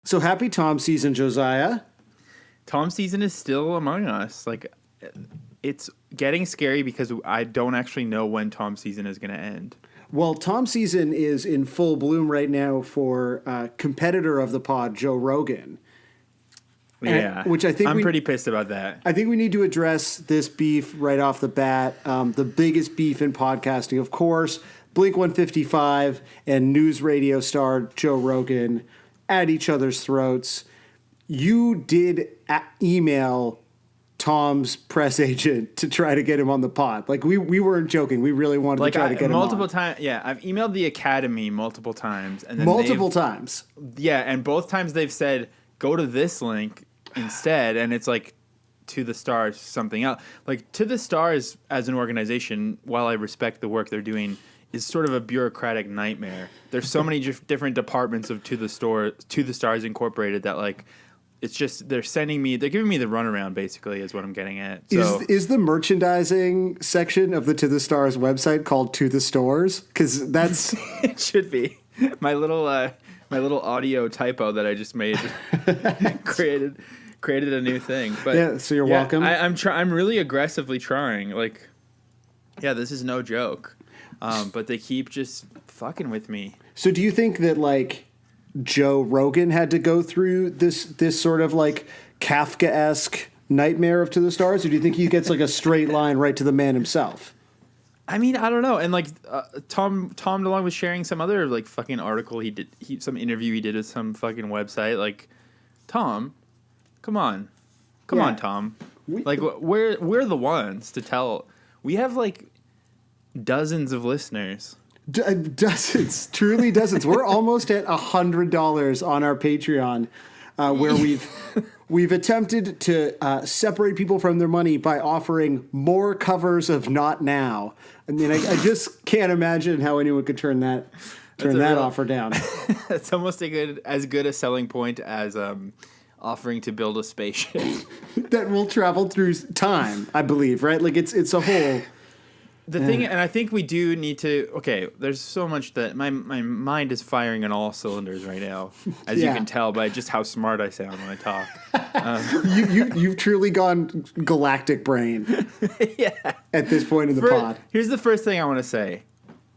So happy Tom season, Josiah. Tom season is still among us. Like, it's getting scary because I don't actually know when Tom season is going to end. Well, Tom season is in full bloom right now for competitor of the pod, Joe Rogan. Yeah, which I think I'm pretty pissed about that. I think we need to address this beef right off the bat. The biggest beef in podcasting, of course, Blink 155 and news radio star Joe Rogan at each other's throats. You did email Tom's press agent to try to get him on the pod. Like, we weren't joking. We really wanted to try to get him on. Multiple times. Yeah, I've emailed the Academy multiple times. And then multiple times. Yeah, and both times they've said, go to this link instead. And it's like, To the Stars, something else. Like, To the Stars as an organization, while I respect the work they're doing, is sort of a bureaucratic nightmare. There's so many different departments of To the Stars Incorporated that, like, it's just they're giving me the runaround, basically, is what I'm getting at. So, is the merchandising section of the To the Stars website called To the Stores? Because that's it should be. My little audio typo that I just made created a new thing. But yeah, so you're welcome. I'm really aggressively trying. Like, yeah, this is no joke. But they keep just fucking with me. So do you think that, like, Joe Rogan had to go through this sort of, like, Kafka-esque nightmare of To the Stars, or do you think he gets, like, a straight line right to the man himself? I mean, I don't know. And, like, Tom DeLonge was sharing some other, like, fucking article some interview he did with some fucking website. Like, Tom, come on, Tom. We're the ones to tell. We have, like, dozens of listeners. Dozens, truly dozens. We're almost at $100 on our Patreon, where we've attempted to separate people from their money by offering more covers of Not Now. I mean, I just can't imagine how anyone could turn that offer down. It's almost as good a selling point as offering to build a spaceship that will travel through time, I believe. Right? Like, it's a whole. The thing, and I think we do need to. Okay, there's so much that my mind is firing on all cylinders right now, as you can tell by just how smart I sound when I talk. You've truly gone galactic brain. Yeah. At this point in the pod. Here's the first thing I want to say.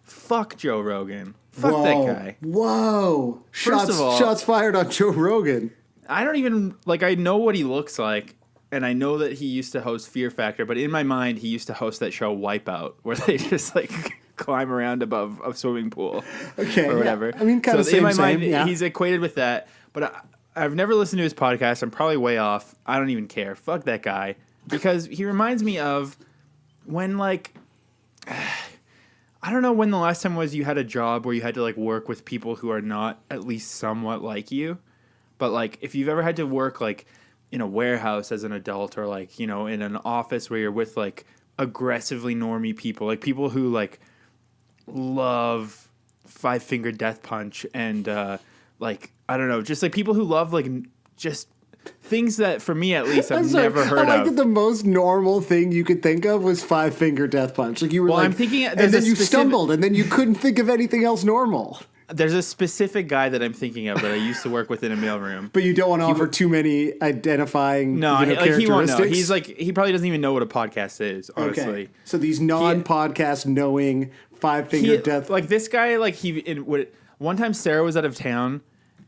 Fuck Joe Rogan. Fuck that guy. Whoa. First of all, shots fired on Joe Rogan. I don't even I know what he looks like. And I know that he used to host Fear Factor, but in my mind, he used to host that show Wipeout, where they just, like, climb around above a swimming pool or whatever. Yeah. I mean, kind of in my mind, yeah. He's equated with that. But I've never listened to his podcast. I'm probably way off. I don't even care. Fuck that guy. Because he reminds me of when, like, I don't know when the last time was you had a job where you had to, like, work with people who are not at least somewhat like you. But, like, if you've ever had to work, like, in a warehouse as an adult, or, like, you know, in an office where you're with, like, aggressively normie people, like people who, like, love Five Finger Death Punch and like, I don't know, just like people who love, like, just things that, for me at least, I've never heard of. I like that the most normal thing you could think of was Five Finger Death Punch. Like, you were I'm thinking, and then you stumbled, and then you couldn't think of anything else normal. There's a specific guy that I'm thinking of that I used to work with in a mailroom. But you don't want to offer too many identifying characteristics? He won't know. He's like, he probably doesn't even know what a podcast is, honestly. Okay. So these non-podcast knowing Five Finger Death... Like, this guy, like, one time Sarah was out of town,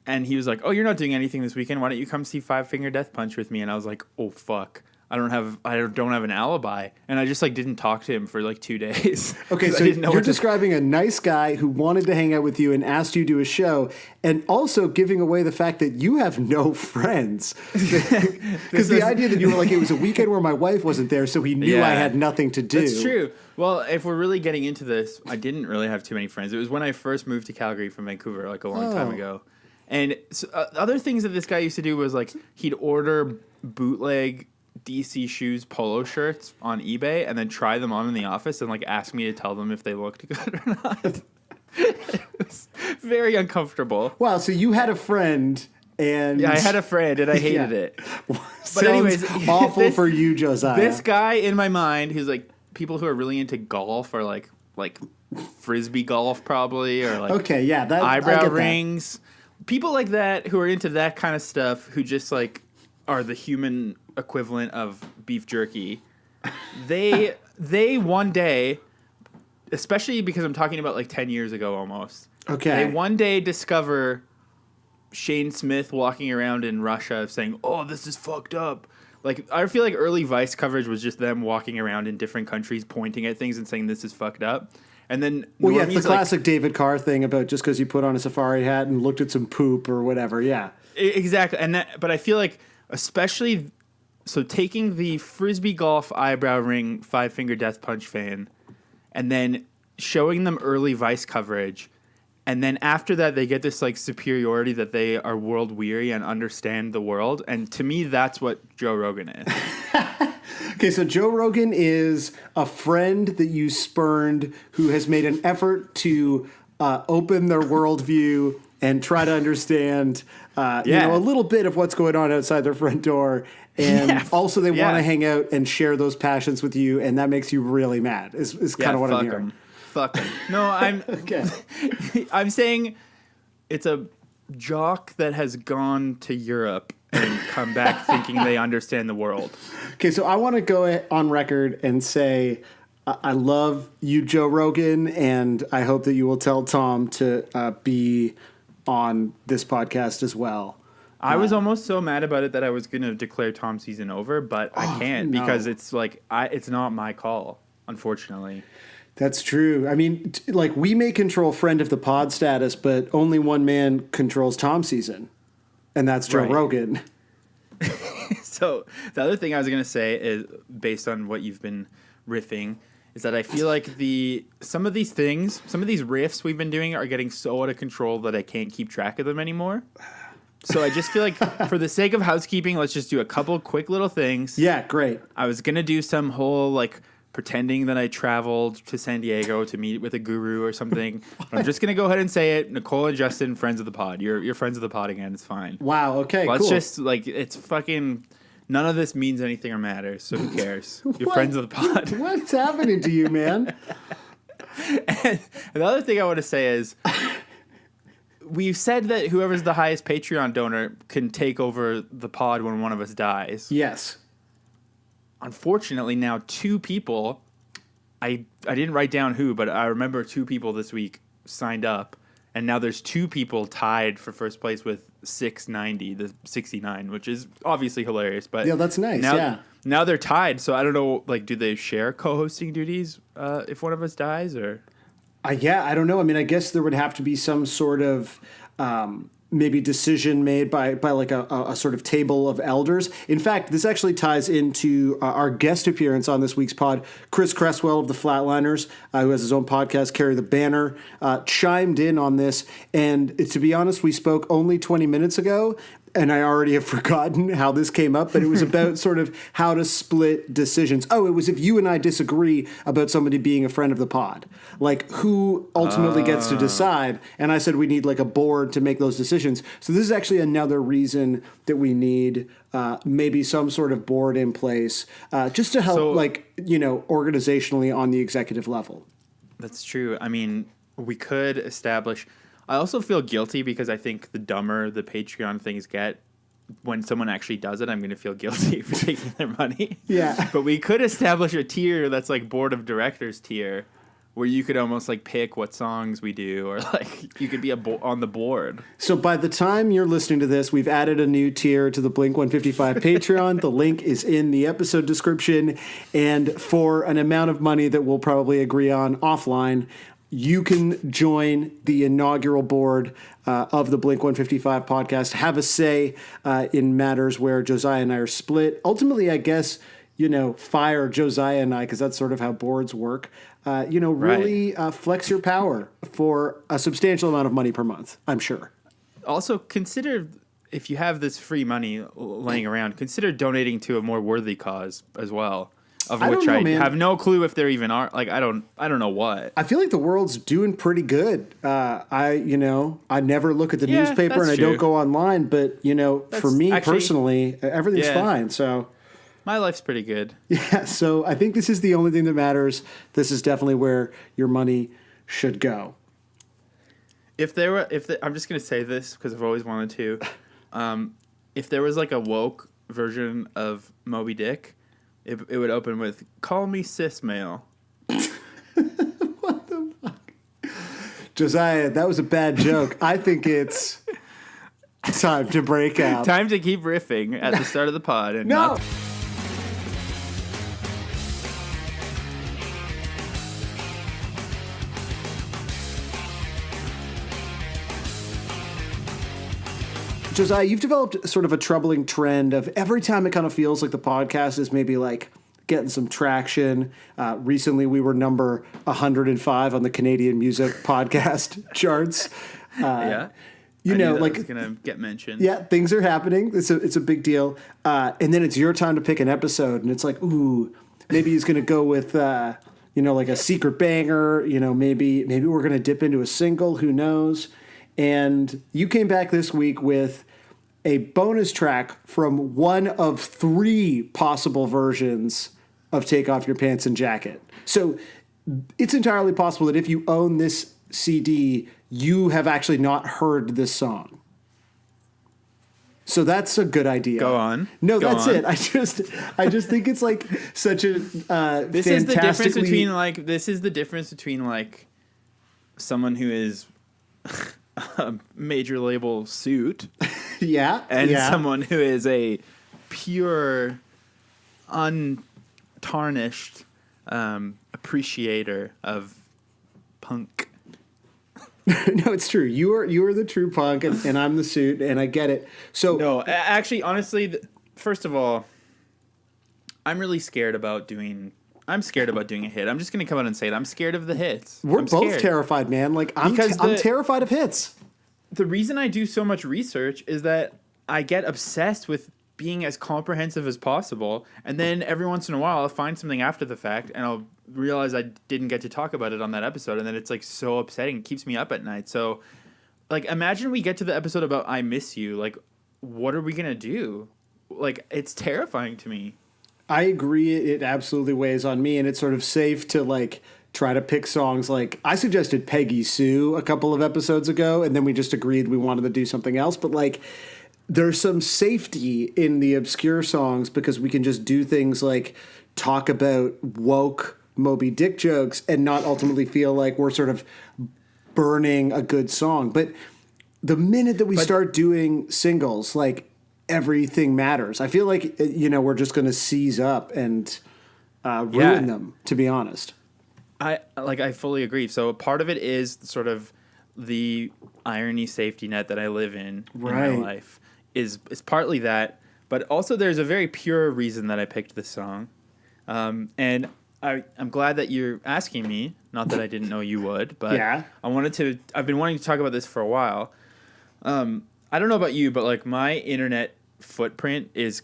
and he was like, oh, you're not doing anything this weekend. Why don't you come see Five Finger Death Punch with me? And I was like, oh, fuck. I don't have an alibi, and I just, like, didn't talk to him for, like, 2 days. Okay, so you're describing a nice guy who wanted to hang out with you and asked you to a show, and also giving away the fact that you have no friends. Because the idea that you were like, it was a weekend where my wife wasn't there, so he knew I had nothing to do. That's true. Well, if we're really getting into this, I didn't really have too many friends. It was when I first moved to Calgary from Vancouver, like, a long time ago. And so, other things that this guy used to do was, like, he'd order bootleg DC Shoes polo shirts on eBay and then try them on in the office and, like, ask me to tell them if they looked good or not. It was very uncomfortable. Wow, so you had a friend and... Yeah, I had a friend and I hated it. But anyways... awful for you, Josiah. This guy in my mind, who's, like, people who are really into golf or, like frisbee golf probably, or, like, okay, yeah, eyebrow rings. people like that who are into that kind of stuff, who just like are the human equivalent of beef jerky, they one day, especially because I'm talking about like 10 years ago almost. Okay. They one day discover Shane Smith walking around in Russia saying, "Oh, this is fucked up." Like, I feel like early Vice coverage was just them walking around in different countries, pointing at things and saying, "This is fucked up." And then, well, yeah, it's the classic David Carr thing about just because you put on a safari hat and looked at some poop or whatever. Yeah, exactly. But I feel like, especially, so taking the Frisbee golf eyebrow ring 5-finger death punch fan, and then showing them early Vice coverage. And then after that, they get this like superiority that they are world weary and understand the world. And to me, that's what Joe Rogan is. Okay, so Joe Rogan is a friend that you spurned who has made an effort to open their worldview and try to understand a little bit of what's going on outside their front door. And also they want to hang out and share those passions with you. And that makes you really mad is kind of what I'm hearing. Fuck him. No, I'm okay. I'm saying it's a jock that has gone to Europe and come back thinking they understand the world. Okay, so I want to go on record and say I love you, Joe Rogan, and I hope that you will tell Tom to be on this podcast as well. I was almost so mad about it that I was going to declare Tom's season over, but I can't because it's like it's not my call, unfortunately. That's true. I mean, like, we may control friend of the pod status, but only one man controls Tom's season, and that's Joe Rogan. So the other thing I was going to say is, based on what you've been riffing, is that I feel like some of these riffs we've been doing are getting so out of control that I can't keep track of them anymore. So I just feel like for the sake of housekeeping, let's just do a couple quick little things. Yeah, great. I was going to do some whole like pretending that I traveled to San Diego to meet with a guru or something. But I'm just going to go ahead and say it. Nicole and Justin, friends of the pod. You're friends of the pod again. It's fine. Wow. Okay, Let's cool. just, like, it's fucking, none of this means anything or matters, so who cares? You're friends of the pod. What's happening to you, man? And the other thing I want to say is, we've said that whoever's the highest Patreon donor can take over the pod when one of us dies. Yes. Unfortunately, now 2 people, I didn't write down who, but I remember 2 people this week signed up, and now there's 2 people tied for first place with 690, the 69, which is obviously hilarious. But yeah, that's nice. Now they're tied, so I don't know. Like, do they share co-hosting duties if one of us dies, or? Yeah, I don't know. I mean, I guess there would have to be some sort of maybe decision made by like a sort of table of elders. In fact, this actually ties into our guest appearance on this week's pod. Chris Cresswell of the Flatliners, who has his own podcast, Carry the Banner, chimed in on this. And to be honest, we spoke only 20 minutes ago, and I already have forgotten how this came up, but it was about sort of how to split decisions. Oh, it was if you and I disagree about somebody being a friend of the pod, like who ultimately gets to decide. And I said we need like a board to make those decisions. So this is actually another reason that we need maybe some sort of board in place just to help organizationally on the executive level. That's true. I mean, we could establish... I also feel guilty because I think the dumber the Patreon things get, when someone actually does it, I'm going to feel guilty for taking their money. Yeah. But we could establish a tier that's like board of directors tier, where you could almost like pick what songs we do, or like you could be on the board. So by the time you're listening to this, we've added a new tier to the Blink 155 Patreon. The link is in the episode description. And for an amount of money that we'll probably agree on offline, you can join the inaugural board of the Blink 155 podcast, have a say in matters where Josiah and I are split. Ultimately, I guess, fire Josiah and I, because that's sort of how boards work. Really flex your power for a substantial amount of money per month, I'm sure. Also, consider, if you have this free money laying around, consider donating to a more worthy cause as well. Of which I have no clue if there even are. Like, I don't know what. I feel like the world's doing pretty good. I never look at the newspaper and I don't go online, but for me personally, everything's fine. So my life's pretty good. Yeah. So I think this is the only thing that matters. This is definitely where your money should go. I'm just gonna say this because I've always wanted to. If there was like a woke version of Moby Dick, it would open with "Call me cis male." What the fuck, Josiah? That was a bad joke. I think it's time to break out. Time to keep riffing at the start of the pod and No. not. Josiah, you've developed sort of a troubling trend of every time it kind of feels like the podcast is maybe like getting some traction. Recently, we were number 105 on the Canadian music podcast charts. Yeah. You know, like it's gonna get mentioned. Yeah, things are happening. It's a big deal. And then it's your time to pick an episode, and it's like, ooh, maybe he's gonna go with like a secret banger. Maybe we're gonna dip into a single. Who knows? And you came back this week with a bonus track from one of 3 possible versions of Take Off Your Pants and Jacket. So it's entirely possible that if you own this CD, you have actually not heard this song. So that's a good idea. Go on. No, Go that's on. it. I just think it's like such a This is the difference between like someone who is a major label suit yeah, and yeah. someone who is a pure, untarnished appreciator of punk. No, it's true. You are the true punk, and I'm the suit, and I get it. So No, actually, honestly, first of all, I'm really scared about doing. I'm scared about doing a hit. I'm just gonna come out and say it. I'm scared of the hits. we're both terrified, man. Like I'm terrified of hits. The reason I do so much research is that I get obsessed with being as comprehensive as possible, and then every once in a while I'll find something after the fact, and I'll realize I didn't get to talk about it on that episode, and then it's like so upsetting. It keeps me up at night. So, like, imagine we get to the episode about "I Miss You." Like, what are we gonna do? Like, it's terrifying to me. I agree. It absolutely weighs on me, and it's sort of safe to like try to pick songs. Like I suggested Peggy Sue a couple of episodes ago, and then we just agreed we wanted to do something else. But like, there's some safety in the obscure songs because we can just do things like talk about woke Moby Dick jokes and not ultimately feel like we're sort of burning a good song. But the minute that we start doing singles, like everything matters. I feel like, we're just going to seize up and ruin them, to be honest. I fully agree. So part of it is sort of the irony safety net that I live in my life is partly that, but also there's a very pure reason that I picked this song. And I'm glad that you're asking me, not that I didn't know you would, but Yeah. I've been wanting to talk about this for a while. I don't know about you, but like my internet footprint is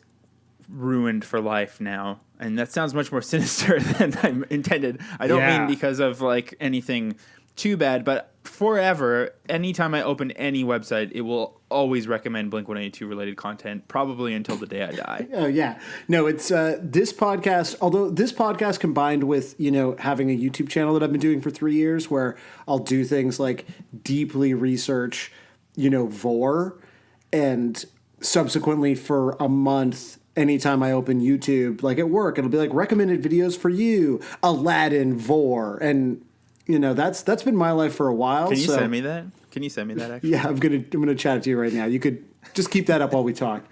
ruined for life now. And that sounds much more sinister than I intended. I don't mean because of like anything too bad, but forever, anytime I open any website, it will always recommend Blink-182 related content, probably until the day I die. Oh, yeah. No, it's this podcast, although this podcast combined with, having a YouTube channel that I've been doing for 3 years where I'll do things like deeply research, Vor, and subsequently for a month, anytime I open YouTube, like at work, it'll be like recommended videos for you, Aladdin, Vor, and that's been my life for a while. Can you send me that? Can you send me that? Actually, yeah, I'm gonna chat to you right now. You could just keep that up while we talk.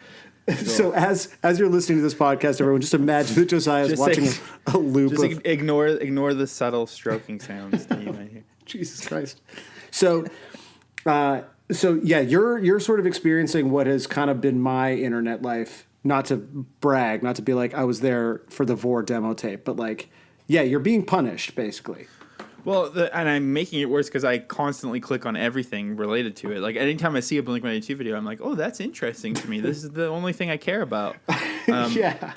Cool. So as you're listening to this podcast, everyone, just imagine that Josiah is watching a loop. Just ignore the subtle stroking sounds that you might hear. Jesus Christ. So yeah, you're sort of experiencing what has kind of been my internet life. Not to brag, not to be like I was there for the Vor demo tape, but like, yeah, you're being punished basically. Well, and I'm making it worse because I constantly click on everything related to it. Like anytime I see a Blink-182 video, I'm like, oh, that's interesting to me. This is the only thing I care about. Yeah.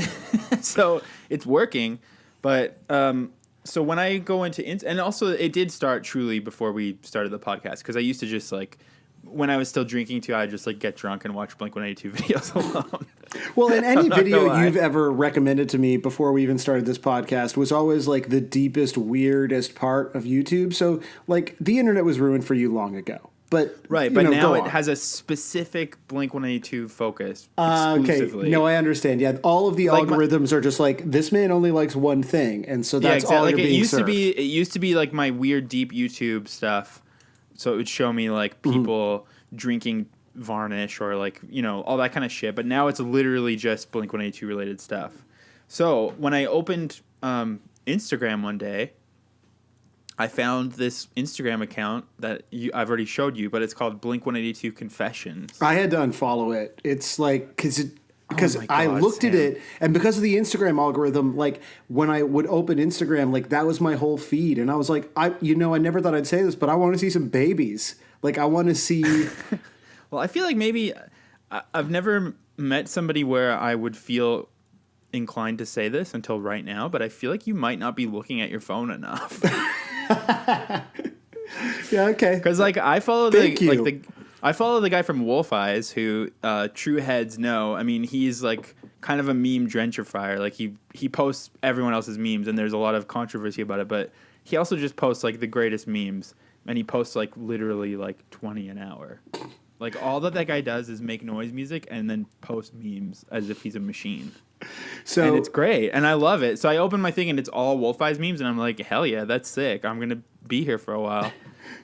So it's working, but so when I go into and also it did start truly before we started the podcast because I used to just like. When I was still drinking too, I'd just like get drunk and watch Blink-182 videos alone. Well, in any video you've ever recommended to me before we even started this podcast was always like the deepest, weirdest part of YouTube. So like the internet was ruined for you long ago. But Right, but now it has a specific Blink-182 focus exclusively. Okay, no, I understand. Yeah, all of the Like algorithms are just like, this man only likes one thing, and so that's all like you're being served. It used to be like my weird deep YouTube stuff, so it would show me like people drinking varnish or like, you know, all that kind of shit. But now it's literally just Blink-182 related stuff. So when I opened Instagram one day, I found this Instagram account that I've already showed you, but it's called Blink-182 Confessions. I had to unfollow it. It's like, because I looked Sam. at it, and because of the Instagram algorithm, like when I would open Instagram, like that was my whole feed, and I was like, I never thought I'd say this, but I want to see some babies. Like I want to see. Well, I feel like maybe I've never met somebody where I would feel inclined to say this until right now, but I feel like you might not be looking at your phone enough. Yeah, okay. Because like I follow I follow the guy from Wolf Eyes who true heads know. I mean, he's like kind of a meme gentrifier. Like he posts everyone else's memes, and there's a lot of controversy about it. But he also just posts like the greatest memes, and he posts like literally like 20 an hour. Like all that guy does is make noise music and then post memes as if he's a machine. So, and it's great, and I love it. So I open my thing, and it's all Wolf Eyes memes, and I'm like, hell yeah, that's sick. I'm gonna be here for a while.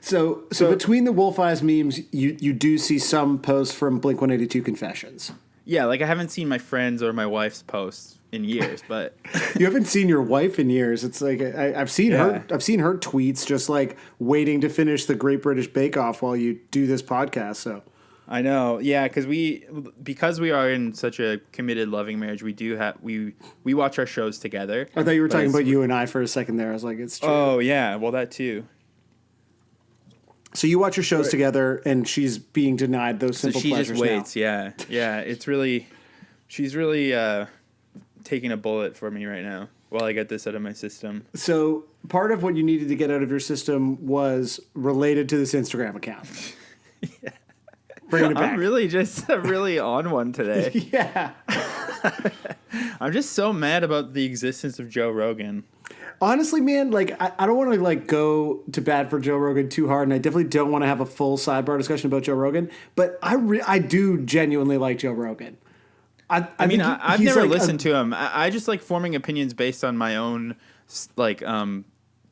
So between the Wolf Eyes memes, you do see some posts from Blink-182 Confessions. Yeah, like I haven't seen my friends or my wife's posts in years, but you haven't seen your wife in years. It's like I've seen her. I've seen her tweets just like waiting to finish the Great British Bake Off while you do this podcast. So. I know, yeah, because we are in such a committed, loving marriage. We watch our shows together. I thought you were talking about you and I for a second there. I was like, it's true. Oh yeah, well that too. So you watch your shows together, and she's being denied those simple pleasures. So she just waits. Now. Yeah. She's really taking a bullet for me right now while I get this out of my system. So part of what you needed to get out of your system was related to this Instagram account. Yeah. Bringing it back. I'm really on one today. Yeah. I'm just so mad about the existence of Joe Rogan. Honestly, man, like I don't want to like go to bat for Joe Rogan too hard, and I definitely don't want to have a full sidebar discussion about Joe Rogan. But I do genuinely like Joe Rogan. I mean, I've never like listened to him. I just like forming opinions based on my own like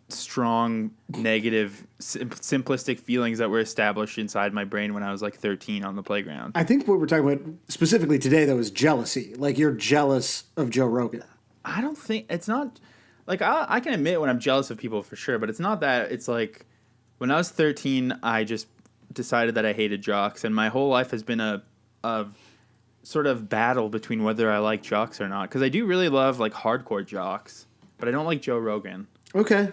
strong negative simplistic feelings that were established inside my brain when I was like 13 on the playground. I think what we're talking about specifically today though is jealousy. Like you're jealous of Joe Rogan. I don't think it's not like I can admit when I'm jealous of people for sure, but it's not that. It's like when I was 13 I just decided that I hated jocks, and my whole life has been a sort of battle between whether I like jocks or not, because I do really love like hardcore jocks, but I don't like Joe Rogan. Okay.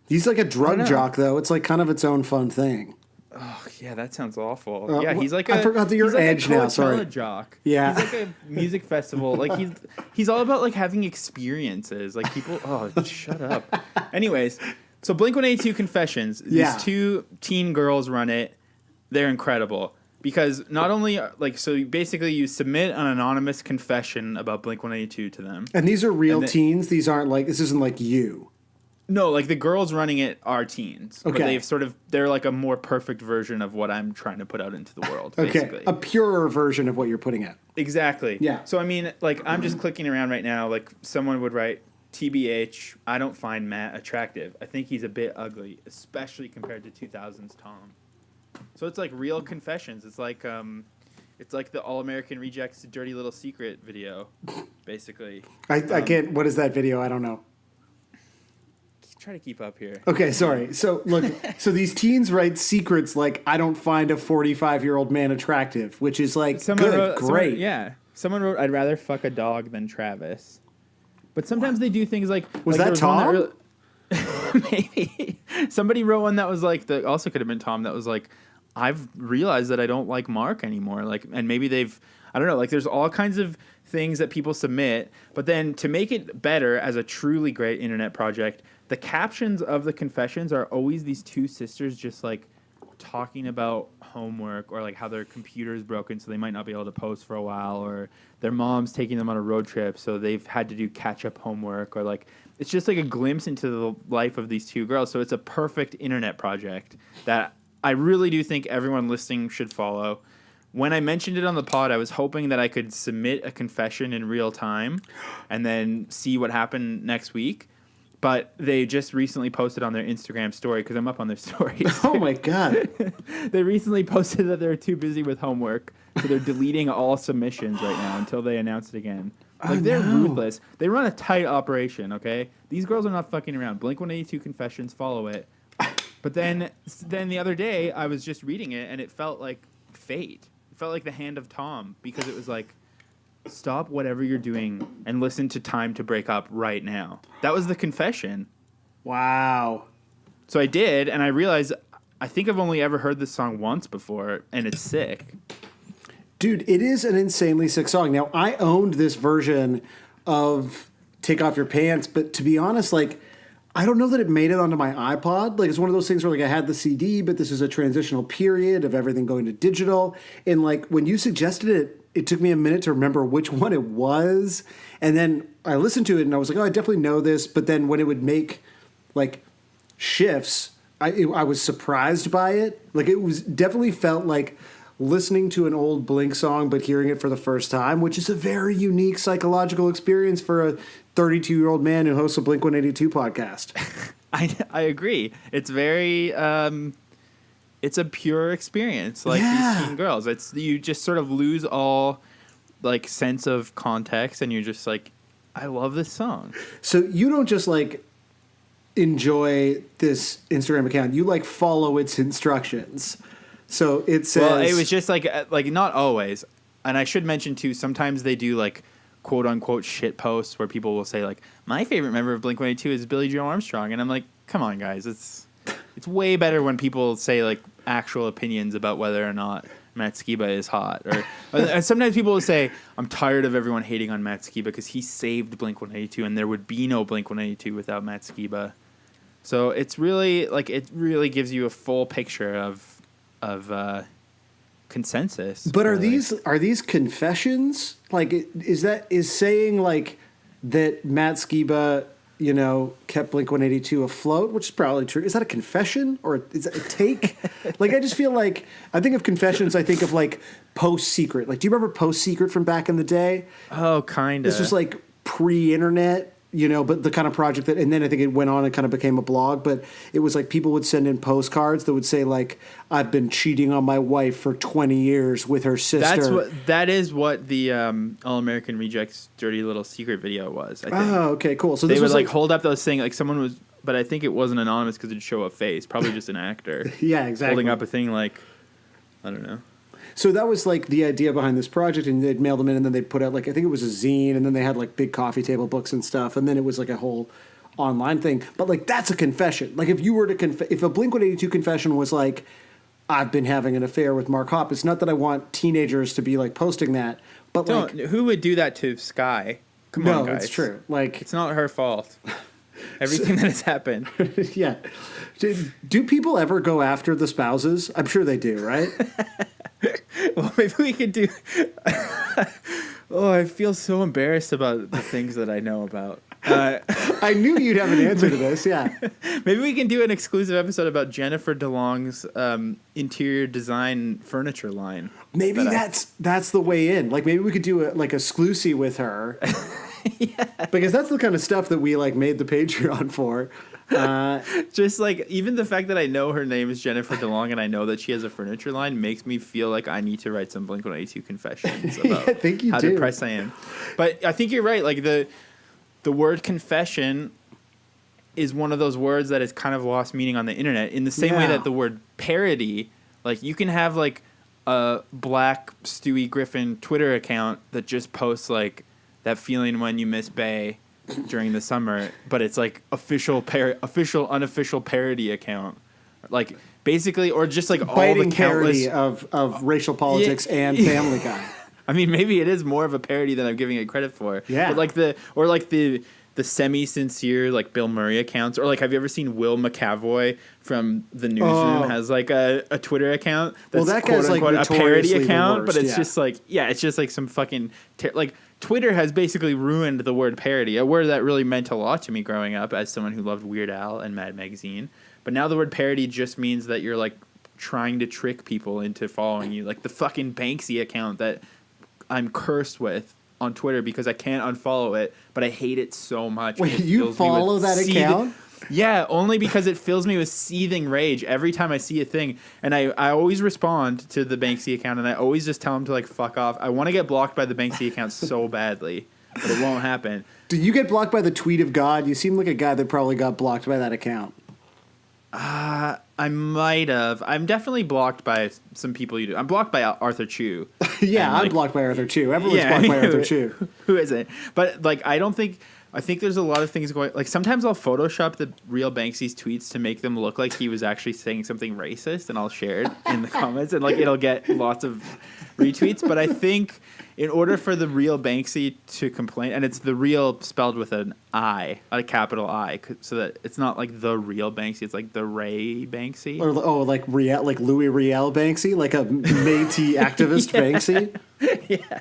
He's like a drug jock, though. It's like kind of its own fun thing. Oh, yeah, that sounds awful. Yeah, he's like I forgot that you're Edge now, sorry. Jock. Yeah. He's like a music festival. Like, he's all about, like, having experiences. Like, people... Oh, shut up. Anyways, so Blink-182 Confessions. These two teen girls run it. They're incredible. Because not only... Like, so basically you submit an anonymous confession about Blink-182 to them. And these are real teens? These aren't like... This isn't like you. No, like the girls running it are teens. Okay. But they're like a more perfect version of what I'm trying to put out into the world, basically. Okay, a purer version of what you're putting out. Exactly. Yeah. So, I mean, like, I'm just clicking around right now. Like, someone would write, TBH, I don't find Matt attractive. I think he's a bit ugly, especially compared to 2000's Tom. So it's like real confessions. It's like the All-American Rejects Dirty Little Secret video, basically. I can't... What is that video? I don't know. Try to keep up here. Okay, sorry. So look, so these teens write secrets like I don't find a 45-year-old man attractive, which is like great. Someone wrote I'd rather fuck a dog than Travis. But sometimes they do things like was that Tom? Maybe somebody wrote one that was like also could have been Tom, that was like I've realized that I don't like Mark anymore. Like, and maybe I don't know, like there's all kinds of things that people submit, but then to make it better as a truly great internet project, the captions of the confessions are always these two sisters just like talking about homework or like how their computer is broken so they might not be able to post for a while, or their mom's taking them on a road trip so they've had to do catch-up homework, or like it's just like a glimpse into the life of these two girls. So it's a perfect internet project that I really do think everyone listening should follow. When I mentioned it on the pod, I was hoping that I could submit a confession in real time and then see what happened next week. But they just recently posted on their Instagram story, because I'm up on their stories. Oh, my God. They recently posted that they're too busy with homework, so they're deleting all submissions right now until they announce it again. Like, they're ruthless. They run a tight operation, okay? These girls are not fucking around. Blink-182 Confessions, follow it. But then the other day, I was just reading it, and it felt like fate. It felt like the hand of Tom, because it was like, stop whatever you're doing and listen to Time to Break Up right now. That was the confession. Wow. So I did, and I realized I think I've only ever heard this song once before, and it's sick. Dude, it is an insanely sick song. Now, I owned this version of Take Off Your Pants, but to be honest, like, I don't know that it made it onto my iPod. Like, it's one of those things where, like, I had the CD, but this is a transitional period of everything going to digital. And, like, when you suggested it, it took me a minute to remember which one it was. And then I listened to it, and I was like, oh, I definitely know this. But then when it would make, like, shifts, I was surprised by it. Like, it was definitely felt like listening to an old Blink song, but hearing it for the first time, which is a very unique psychological experience for a 32-year-old man who hosts a Blink-182 podcast. I agree. It's very, it's a pure experience, like these teen girls. It's, you just sort of lose all, like, sense of context, and you're just like, I love this song. So you don't just, like, enjoy this Instagram account. You, like, follow its instructions. So it says... Well, it was just, like not always. And I should mention, too, sometimes they do, like, quote-unquote shit posts where people will say, like, my favorite member of Blink-182 is Billie Joe Armstrong. And I'm like, come on, guys. It's way better when people say, like, actual opinions about whether or not Matt Skiba is hot. Or sometimes people will say, I'm tired of everyone hating on Matt Skiba because he saved Blink-182, and there would be no Blink-182 without Matt Skiba. So it's really, like, it really gives you a full picture of consensus. But are these confessions? Like, is saying, like, that Matt Skiba, you know, kept Blink-182 afloat, which is probably true. Is that a confession or is that a take? Like, I just feel like, I think of confessions, I think of, like, Post Secret. Like, do you remember Post Secret from back in the day? Oh, kind of. This was, like, pre-internet. You know, but the kind of project that, and then I think it went on and kind of became a blog, but it was like people would send in postcards that would say, like, I've been cheating on my wife for 20 years with her sister. That is what the All American Rejects Dirty Little Secret video was, I think. Oh, okay, cool. So they would, like, hold up those things, like someone was, but I think it wasn't anonymous because it'd show a face, probably just an actor. Yeah, exactly. Holding up a thing like, I don't know. So that was, like, the idea behind this project, and they'd mail them in, and then they'd put out, like, I think it was a zine, and then they had, like, big coffee table books and stuff, and then it was, like, a whole online thing. But, like, that's a confession. Like, if you were to if a Blink-182 confession was, like, I've been having an affair with Mark Hopp, it's not that I want teenagers to be, like, posting that, but, like... Who would do that to Sky? Come on, guys. No, it's true. Like... It's not her fault. Everything that has happened. Yeah. Do people ever go after the spouses? I'm sure they do, right? Well, maybe we could do... Oh, I feel so embarrassed about the things that I know about. I knew you'd have an answer to this, yeah. Maybe we can do an exclusive episode about Jennifer DeLong's interior design furniture line. Maybe that's the way in. Like, maybe we could do a exclusive with her. Yeah. Because that's the kind of stuff that we, like, made the Patreon for. Just, like, even the fact that I know her name is Jennifer DeLong and I know that she has a furniture line makes me feel like I need to write some Blink-182 confessions about I think how depressed I am. But I think you're right. Like, the word confession is one of those words that has kind of lost meaning on the internet in the same way that the word parody, like, you can have, like, a Black Stewie Griffin Twitter account that just posts, like, that feeling when you miss Bay during the summer, but it's like official, unofficial parody account, like, basically, or just like all the countless parody of racial politics and Family Guy. I mean, maybe it is more of a parody than I'm giving it credit for. Yeah, but like the semi-sincere, like, Bill Murray accounts, or, like, have you ever seen Will McAvoy from the Newsroom has, like, a Twitter account that's that guy's, quote unquote, like, a parody account, worst, but it's just like, it's just like some fucking like, Twitter has basically ruined the word parody, a word that really meant a lot to me growing up as someone who loved Weird Al and Mad Magazine. But now the word parody just means that you're, like, trying to trick people into following you. Like the fucking Banksy account that I'm cursed with on Twitter because I can't unfollow it, but I hate it so much. Wait, you follow that account? Yeah, only because it fills me with seething rage every time I see a thing. And I always respond to the Banksy account, and I always just tell him to, like, fuck off. I want to get blocked by the Banksy account so badly, but it won't happen. Do you get blocked by the tweet of God? You seem like a guy that probably got blocked by that account. I might have. I'm definitely blocked by some people you do. I'm blocked by Arthur Chu. Yeah, I'm blocked by Arthur Chu. Everyone's blocked by Arthur Chu. Who isn't? But, like, I think there's a lot of things going. Like sometimes I'll Photoshop the real Banksy's tweets to make them look like he was actually saying something racist, and I'll share it in the comments, and like it'll get lots of retweets. But I think in order for the real Banksy to complain, and it's the real spelled with an I, a capital I, so that it's not like the real Banksy, it's like the Ray Banksy. Or like Louis Riel Banksy, like a Métis activist Banksy. Yeah.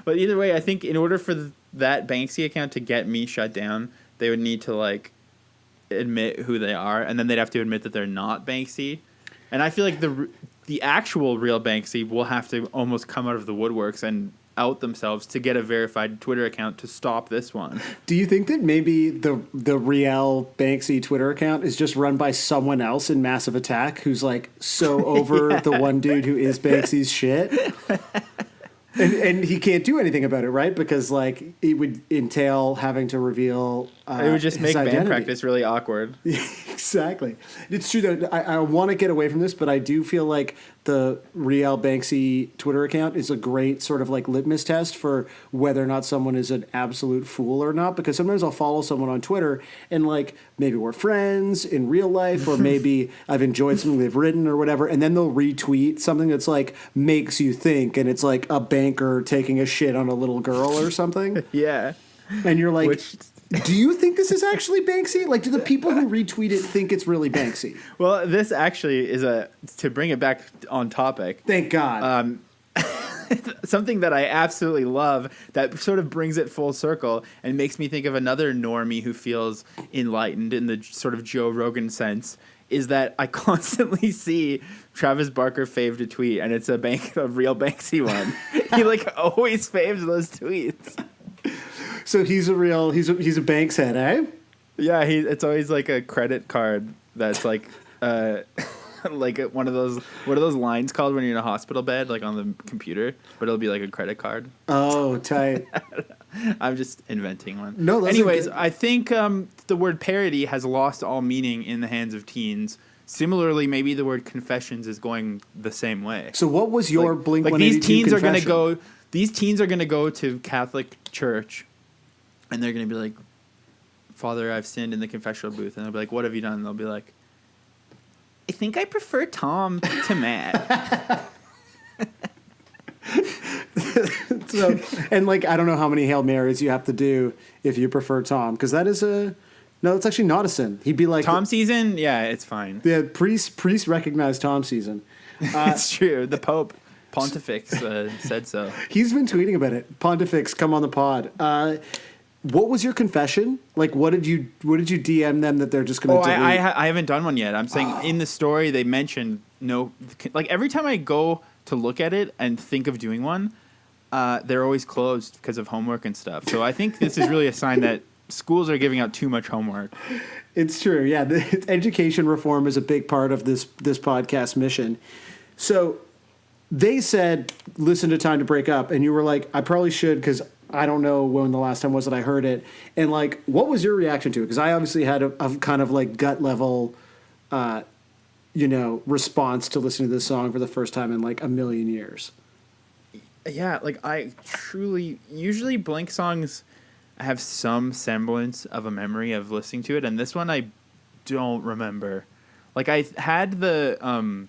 But either way, I think in order for that Banksy account to get me shut down, they would need to like admit who they are, and then they'd have to admit that they're not Banksy. And I feel like the actual real Banksy will have to almost come out of the woodworks and out themselves to get a verified Twitter account to stop this one. Do you think that maybe the real Banksy Twitter account is just run by someone else in Massive Attack who's like so over the one dude who is Banksy's shit? And he can't do anything about it, right? Because like it would entail having to reveal. It would just make identity. band practice really awkward. Exactly. It's true that I want to get away from this, but I do feel like the Real Banksy Twitter account is a great sort of like litmus test for whether or not someone is an absolute fool or not. Because sometimes I'll follow someone on Twitter and like maybe we're friends in real life, or maybe I've enjoyed something they've written or whatever, and then they'll retweet something that's like makes you think, and it's like a banker taking a shit on a little girl or something. Yeah. And you're like, do you think this is actually Banksy? Like, do the people who retweet it think it's really Banksy? Well, this actually is to bring it back on topic. Thank God. Something that I absolutely love that sort of brings it full circle and makes me think of another normie who feels enlightened in the sort of Joe Rogan sense is that I constantly see Travis Barker faved a tweet, and it's a real Banksy one. He like always faves those tweets. So he's a Banks head, eh? Yeah, it's always like a credit card that's like like one of those, what are those lines called when you're in a hospital bed, like on the computer, but it'll be like a credit card. Oh, tight. I'm just inventing one. No, anyways, I think the word parody has lost all meaning in the hands of teens. Similarly, maybe the word confessions is going the same way. So what was your Blink 182 these teens confession? are going to go to Catholic church, and they're going to be like, Father, I've sinned in the confessional booth. And they'll be like, what have you done? And they'll be like, I think I prefer Tom to Matt. So, and like, I don't know how many Hail Marys you have to do if you prefer Tom, because that is no, it's actually not a sin. He'd be like, Tom season? Yeah, it's fine. Yeah, priest recognized Tom season. It's true. The Pope Pontifex said so. He's been tweeting about it. Pontifex, come on the pod. What was your confession? Like, what did you DM them that they're just going to delete? I haven't done one yet. I'm saying in the story they mentioned like every time I go to look at it and think of doing one, they're always closed because of homework and stuff. So I think this is really a sign that schools are giving out too much homework. It's true. Yeah, education reform is a big part of this podcast mission. So they said, listen to Time to Break Up, and you were like, I probably should because I don't know when the last time was that I heard it. And like, what was your reaction to it? Because I obviously had a kind of like gut level, response to listening to this song for the first time in like a million years. Yeah, like usually Blink songs have some semblance of a memory of listening to it, and this one I don't remember. Like I had the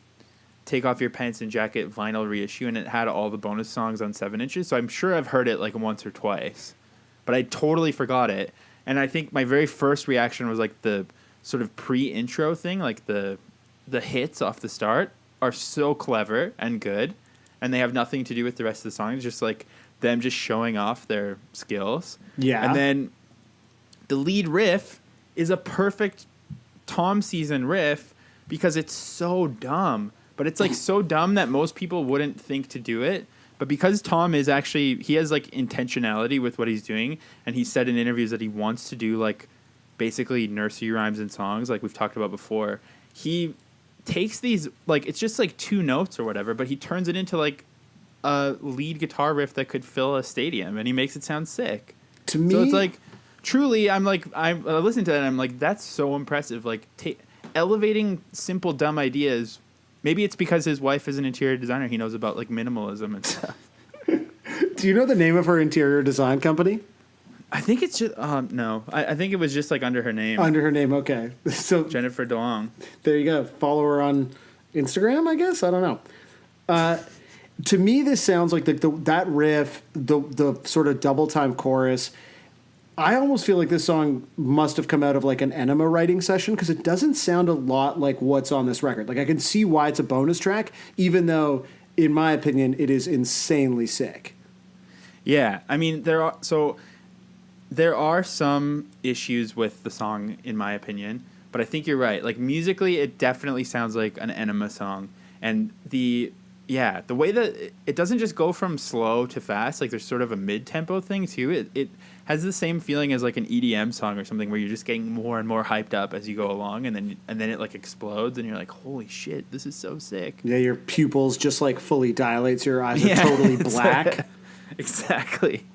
Take Off Your Pants and Jacket vinyl reissue, and it had all the bonus songs on 7 inches, so I'm sure I've heard it like once or twice, but I totally forgot it. And I think my very first reaction was like the sort of pre-intro thing, like the hits off the start are so clever and good, and they have nothing to do with the rest of the song. It's just like them just showing off their skills. Yeah. And then the lead riff is a perfect Tom season riff because it's so dumb. but it's like so dumb that most people wouldn't think to do it. But because Tom is actually, he has like intentionality with what he's doing, and he said in interviews that he wants to do like basically nursery rhymes and songs like we've talked about before. He takes these, like, it's just like 2 notes or whatever, but he turns it into like a lead guitar riff that could fill a stadium, and he makes it sound sick. To me, so it's like, truly, I listen to that and I'm like, that's so impressive. Like elevating simple dumb ideas. Maybe it's because his wife is an interior designer. He knows about like minimalism and stuff. Do you know the name of her interior design company? I think it's just no. I think it was just like under her name. Under her name, okay. So Jennifer DeLong. There you go. Follow her on Instagram, I guess. I don't know. To me, this sounds like that riff, the sort of double time chorus. I almost feel like this song must have come out of like an Enema writing session, because it doesn't sound a lot like what's on this record. Like, I can see why it's a bonus track, even though, in my opinion, it is insanely sick. Yeah, I mean, there are some issues with the song, in my opinion, but I think you're right. Like, musically, it definitely sounds like an Enema song, and the way that it doesn't just go from slow to fast. Like, there's sort of a mid-tempo thing too. It has the same feeling as like an EDM song or something, where you're just getting more and more hyped up as you go along, and then it like explodes, and you're like, holy shit, this is so sick. Yeah, your pupils just like fully dilates. Your eyes are totally black. Exactly.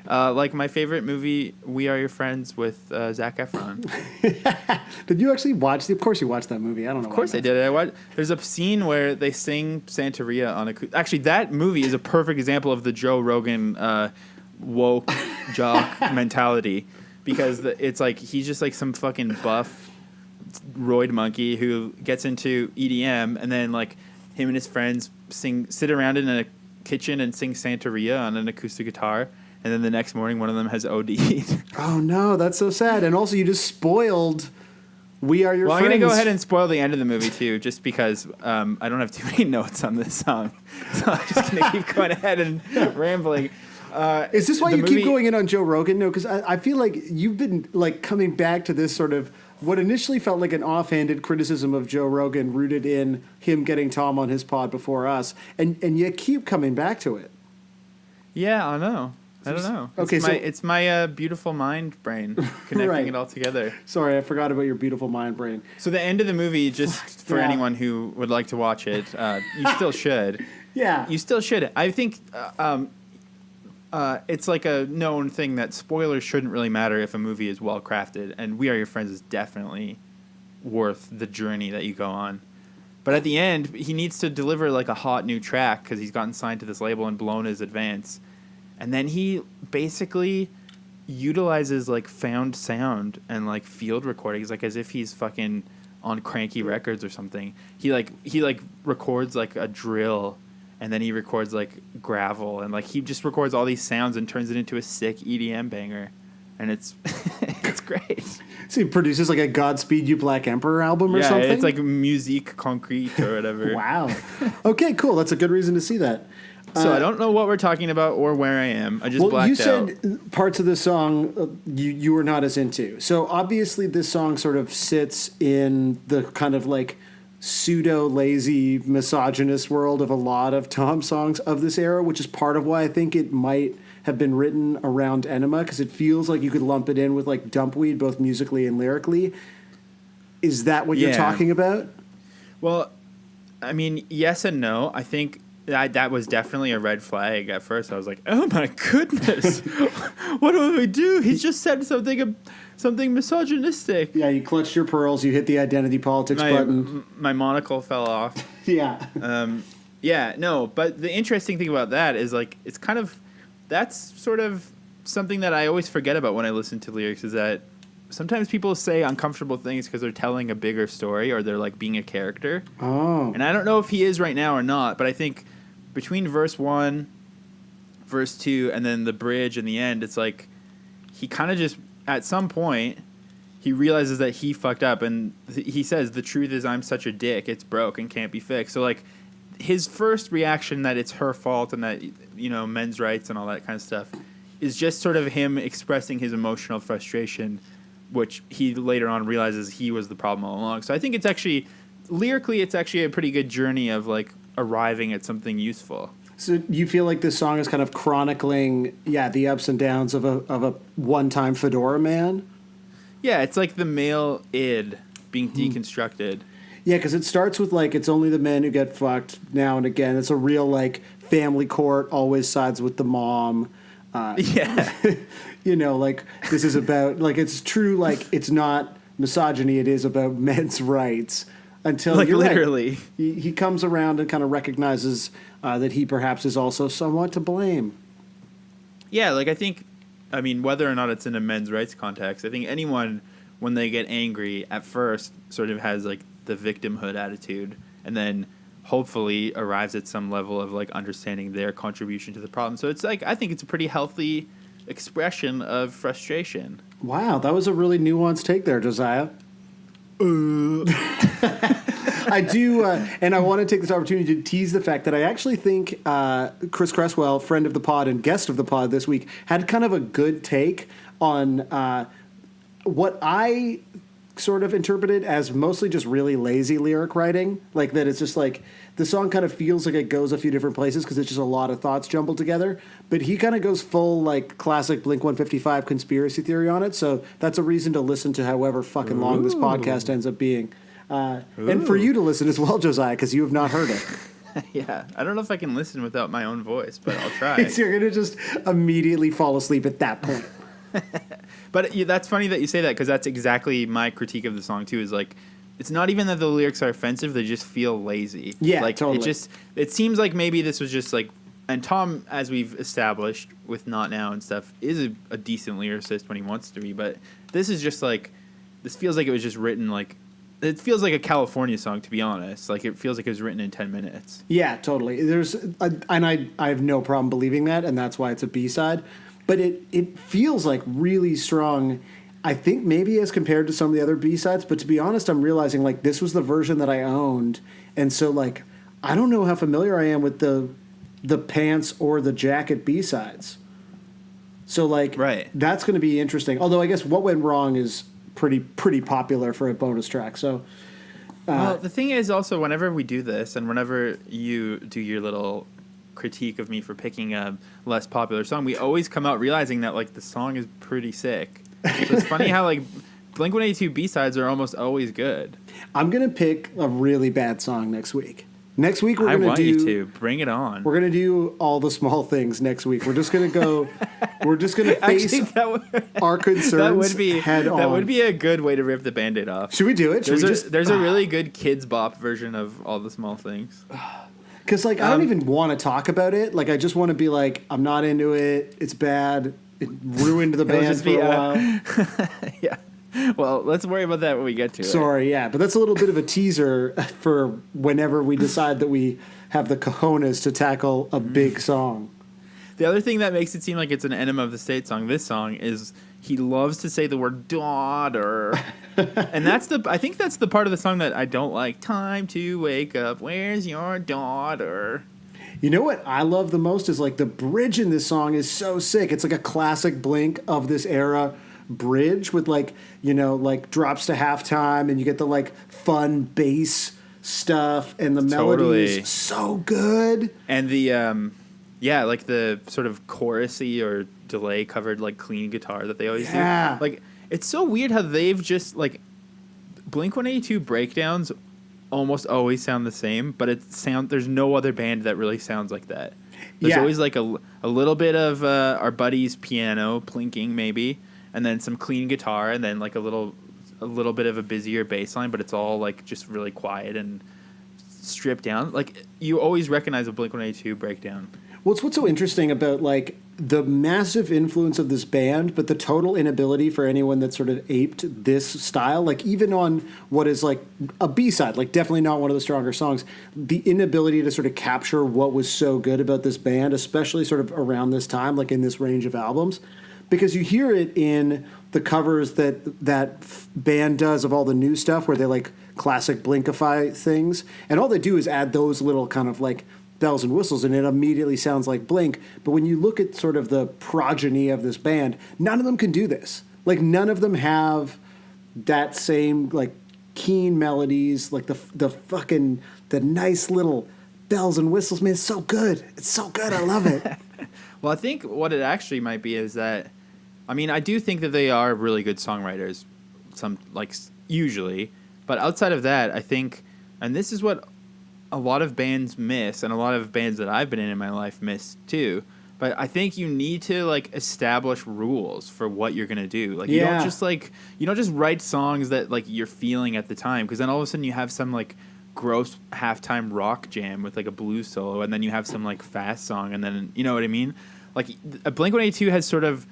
Like my favorite movie, We Are Your Friends, with Zac Efron. Did you actually watch Of course you watched that movie. I don't know. Of course I did. There's a scene where they sing Santeria on actually, that movie is a perfect example of the Joe Rogan woke jock mentality, because it's like he's just like some fucking buff roid monkey who gets into EDM, and then like him and his friends sit around in a kitchen and sing Santeria on an acoustic guitar, and then the next morning one of them has OD'd. Oh no, that's so sad. And also, you just spoiled We Are Your Friends. Well, I'm going to go ahead and spoil the end of the movie too, just because I don't have too many notes on this song. So I'm just going to keep going ahead and rambling. Is this why you keep going in on Joe Rogan? No, because I feel like you've been like coming back to this sort of what initially felt like an offhanded criticism of Joe Rogan, rooted in him getting Tom on his pod before us, and you keep coming back to it. Yeah, I know. I don't know. Okay, it's my beautiful mind brain connecting right. it all together. Sorry, I forgot about your beautiful mind brain. So the end of the movie, just for anyone who would like to watch it, you still should. Yeah. You still should. I think it's like a known thing that spoilers shouldn't really matter if a movie is well crafted, and We Are Your Friends is definitely worth the journey that you go on. But at the end, he needs to deliver like a hot new track because he's gotten signed to this label and blown his advance. And then he basically utilizes like found sound and like field recordings, like as if he's fucking on Cranky Records or something. He records like a drill, and then he records like gravel, and like he just records all these sounds and turns it into a sick EDM banger, and it's it's great. So he produces like a Godspeed You Black Emperor album or something? Yeah, it's like Musique Concrete or whatever. Wow. Okay, cool. That's a good reason to see that. So I don't know what we're talking about or where I am. I just blacked out. You said parts of the song you were not as into. So obviously this song sort of sits in the kind of like pseudo-lazy misogynist world of a lot of Tom songs of this era, which is part of why I think it might have been written around Enema, because it feels like you could lump it in with like Dumpweed, both musically and lyrically. Is that what you're talking about? Well, I mean, yes and no. I think that was definitely a red flag at first. I was like, oh my goodness, what do we do? He just said something misogynistic. Yeah, you clutched your pearls, you hit the identity politics button. My monocle fell off. Yeah. Yeah, no, but the interesting thing about that is like, it's kind of, that's sort of something that I always forget about when I listen to lyrics, is that sometimes people say uncomfortable things because they're telling a bigger story, or they're like being a character. Oh. And I don't know if he is right now or not, but I think between verse 1, verse 2, and then the bridge and the end, it's like he kind of just, at some point, he realizes that he fucked up, and he says, the truth is I'm such a dick, it's broke and can't be fixed. So like his first reaction that it's her fault and that, you know, men's rights and all that kind of stuff is just sort of him expressing his emotional frustration, which he later on realizes he was the problem all along. So I think it's actually lyrically, it's actually a pretty good journey of like arriving at something useful. So you feel like this song is kind of chronicling, the ups and downs of a one-time fedora man? Yeah, it's like the male id being deconstructed. Yeah, because it starts with, like, it's only the men who get fucked now and again. It's a real, like, family court, always sides with the mom. Yeah. You know, like, this is about, like, it's true, like, it's not misogyny, it is about men's rights. Until, like, you're literally. Right, he comes around and kind of recognizes that he perhaps is also somewhat to blame. Yeah, like, I mean, whether or not it's in a men's rights context, I think anyone, when they get angry, at first sort of has, like, the victimhood attitude, and then hopefully arrives at some level of like understanding their contribution to the problem. So it's like, I think it's a pretty healthy expression of frustration. Wow, that was a really nuanced take there, Josiah. I do, and I want to take this opportunity to tease the fact that I actually think Chris Cresswell, friend of the pod and guest of the pod this week, had kind of a good take on what I sort of interpreted as mostly just really lazy lyric writing. Like that it's just like the song kind of feels like it goes a few different places because it's just a lot of thoughts jumbled together. But he kind of goes full like classic Blink-155 conspiracy theory on it. So that's a reason to listen to however fucking long this podcast ends up being. And for you to listen as well, Josiah, because you have not heard it. Yeah, I don't know if I can listen without my own voice, but I'll try. So you're going to just immediately fall asleep at that point. But that's funny that you say that because that's exactly my critique of the song too. Is like, it's not even that the lyrics are offensive; they just feel lazy. Yeah, like, totally. It seems like maybe this was just like, and Tom, as we've established with Not Now and stuff, is a decent lyricist when he wants to be. But this is just like, this feels like it was just written like, it feels like a California song, to be honest. Like it feels like it was written in 10 minutes. Yeah, totally. I have no problem believing that, and that's why it's a B-side. But it feels like really strong, I think maybe as compared to some of the other B-sides. But to be honest, I'm realizing like this was the version that I owned. And so like I don't know how familiar I am with the pants or the jacket B-sides. So like right. That's going to be interesting. Although I guess What Went Wrong is pretty popular for a bonus track. So well, the thing is also whenever we do this and whenever you do your little critique of me for picking a less popular song, we always come out realizing that like the song is pretty sick. So it's funny how like Blink-182 B-sides are almost always good. I'm gonna pick a really bad song next week. Next week we're I gonna want do. You to bring it on. We're gonna do All the Small Things next week. We're just gonna go. We're just gonna face our concerns head on. That would be a good way to rip the Band-Aid off. Should we do it? There's a really good Kids Bop version of All the Small Things. Because, like, I don't even want to talk about it. Like, I just want to be like, I'm not into it. It's bad. It ruined the band for a while. Yeah. Well, let's worry about that when we get to it. Sorry, yeah. But that's a little bit of a teaser for whenever we decide that we have the cojones to tackle a big song. The other thing that makes it seem like it's an Enema of the State song, this song, is he loves to say the word daughter. And I think that's the part of the song that I don't like. Time to wake up. Where's your daughter? You know what I love the most is like the bridge in this song is so sick. It's like a classic Blink of this era bridge with like, you know, like drops to halftime and you get the like fun bass stuff and the melody is so good. And the like the sort of chorusy or delay covered like clean guitar that they always do. Like it's so weird how they've just like Blink-182 breakdowns almost always sound the same, but there's no other band that really sounds like that. There's always like a little bit of our buddy's piano plinking maybe, and then some clean guitar, and then like a little bit of a busier bass line, but it's all like just really quiet and stripped down. Like you always recognize a Blink-182 breakdown. Well, it's what's so interesting about like the massive influence of this band, but the total inability for anyone that sort of aped this style, like even on what is like a B-side, like definitely not one of the stronger songs, the inability to sort of capture what was so good about this band, especially sort of around this time, like in this range of albums, because you hear it in the covers that band does of all the new stuff where they like classic Blinkify things, and all they do is add those little kind of like bells and whistles, and it immediately sounds like Blink. But when you look at sort of the progeny of this band, none of them can do this. Like none of them have that same like keen melodies, like the nice little bells and whistles. Man, it's so good. It's so good. I love it. Well, I think what it actually might be is that, I mean, I do think that they are really good songwriters, usually, but outside of that, I think, and this is what a lot of bands miss, and a lot of bands that I've been in my life miss too. But I think you need to establish rules for what you're gonna do. You don't just write songs that you're feeling at the time, because then all of a sudden you have some gross halftime rock jam with a blues solo, and then you have some fast song, and then you know what I mean. Blink-182 has sort of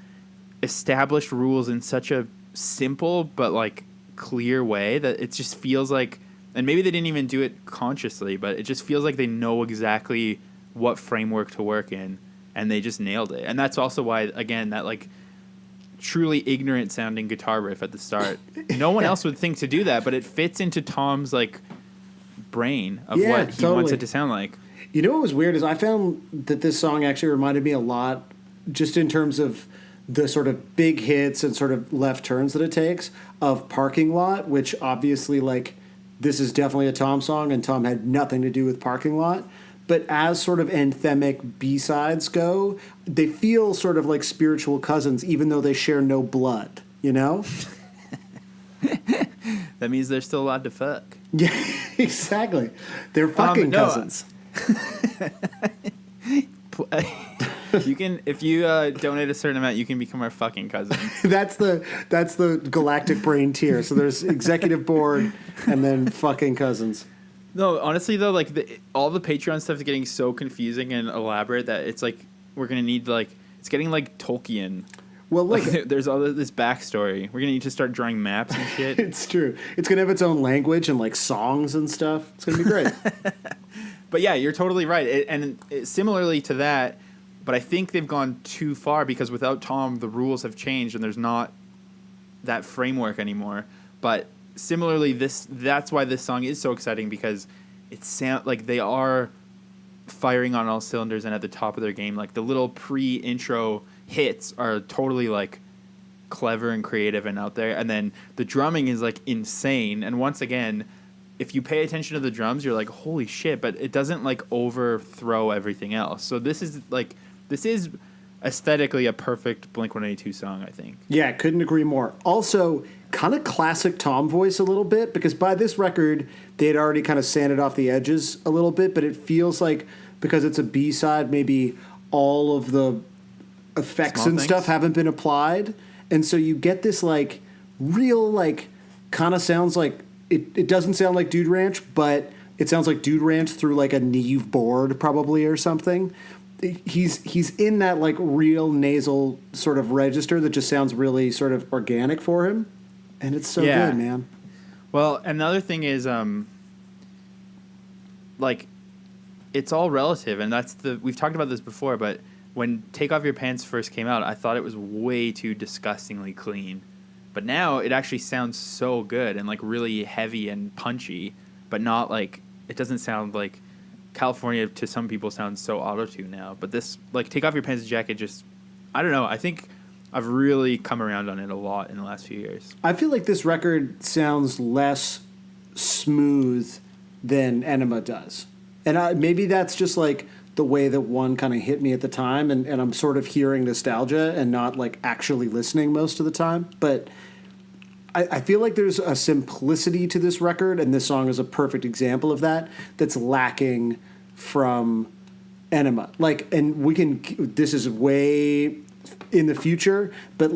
established rules in such a simple but clear way that it just feels like, and maybe they didn't even do it consciously, but it just feels like they know exactly what framework to work in, and they just nailed it. And that's also why, again, that truly ignorant sounding guitar riff at the start, no one else would think to do that, but it fits into Tom's brain of what he wants it to sound like. You know what was weird is I found that this song actually reminded me a lot, just in terms of the sort of big hits and sort of left turns that it takes, of Parking Lot, which obviously this is definitely a Tom song, and Tom had nothing to do with Parking Lot. But as sort of anthemic B-sides go, they feel sort of like spiritual cousins, even though they share no blood, you know? That means they're still allowed to fuck. Yeah, exactly. They're fucking cousins. You can, if you donate a certain amount, you can become our fucking cousins. That's the galactic brain tier. So there's executive board and then fucking cousins. No, honestly though, all the Patreon stuff is getting so confusing and elaborate that it's we're gonna need it's getting Tolkien. Well, there's all this backstory. We're gonna need to start drawing maps and shit. It's true. It's gonna have its own language and songs and stuff. It's gonna be great. But yeah, you're totally right. Similarly to that, but I think they've gone too far, because without Tom, the rules have changed and there's not that framework anymore. But similarly, that's why this song is so exciting, because it sounds like they are firing on all cylinders and at the top of their game. The little pre-intro hits are totally clever and creative and out there, and then the drumming is insane. And once again, if you pay attention to the drums, you're holy shit, but it doesn't overthrow everything else. So this is aesthetically a perfect Blink-182 song, I think. Yeah, couldn't agree more. Also, kind of classic Tom voice a little bit, because by this record, they had already kind of sanded off the edges a little bit, but it feels like, because it's a B-side, maybe all of the effects Small and things. Stuff haven't been applied. And so you get this real kind of sounds it doesn't sound like Dude Ranch, but it sounds like Dude Ranch through a Neve board probably or something. He's in that real nasal sort of register that just sounds really sort of organic for him, and it's so good, man. Well, another thing is it's all relative, and we've talked about this before, but when Take Off Your Pants first came out, I thought it was way too disgustingly clean. But now it actually sounds so good and really heavy and punchy, but not it doesn't sound like California to some people sounds so auto-tune now. But this Take Off Your Pants Jacket just, I don't know. I think I've really come around on it a lot in the last few years. I feel like this record sounds less smooth than Enema does. And maybe that's just the way that one kind of hit me at the time, and I'm sort of hearing nostalgia and not actually listening most of the time. But I feel like there's a simplicity to this record, and this song is a perfect example of that, that's lacking from Enema. And this is way in the future, but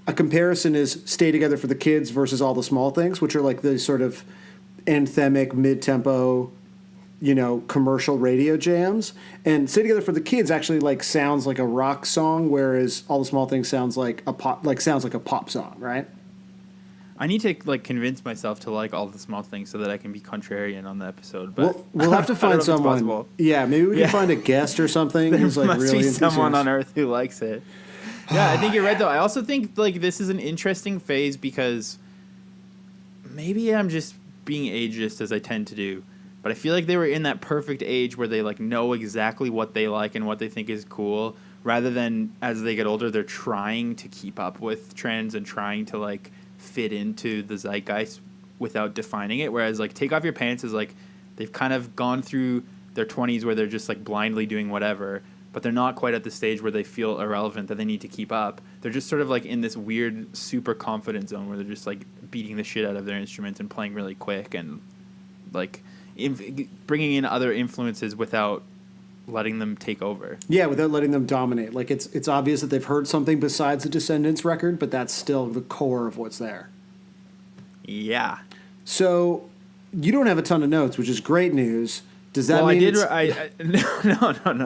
a comparison is Stay Together for the Kids versus All the Small Things, which are the sort of anthemic, mid-tempo, commercial radio jams. And Stay Together for the Kids actually sounds like a rock song, whereas All the Small Things sounds like a pop song, right? I need to convince myself to like All the Small Things so that I can be contrarian on the episode. But we'll have to find someone. Yeah, maybe we can find a guest or something who's must really be someone on Earth who likes it. Yeah, I think you're right though. I also think this is an interesting phase, because maybe I'm just being ageist as I tend to do. But I feel like they were in that perfect age where they know exactly what they like and what they think is cool, rather than as they get older they're trying to keep up with trends and trying to fit into the zeitgeist without defining it. Whereas like Take Off Your Pants is like they've kind of gone through their 20s where they're just like blindly doing whatever, but they're not quite at the stage where they feel irrelevant that they need to keep up. They're just sort of like in this weird super confident zone where they're just like beating the shit out of their instruments and playing really quick and like bringing in other influences without letting them take over. Yeah, without letting them dominate. Like it's obvious that they've heard something besides the Descendants record, but that's still the core of what's there. Yeah. So you don't have a ton of notes, which is great news. Does that mean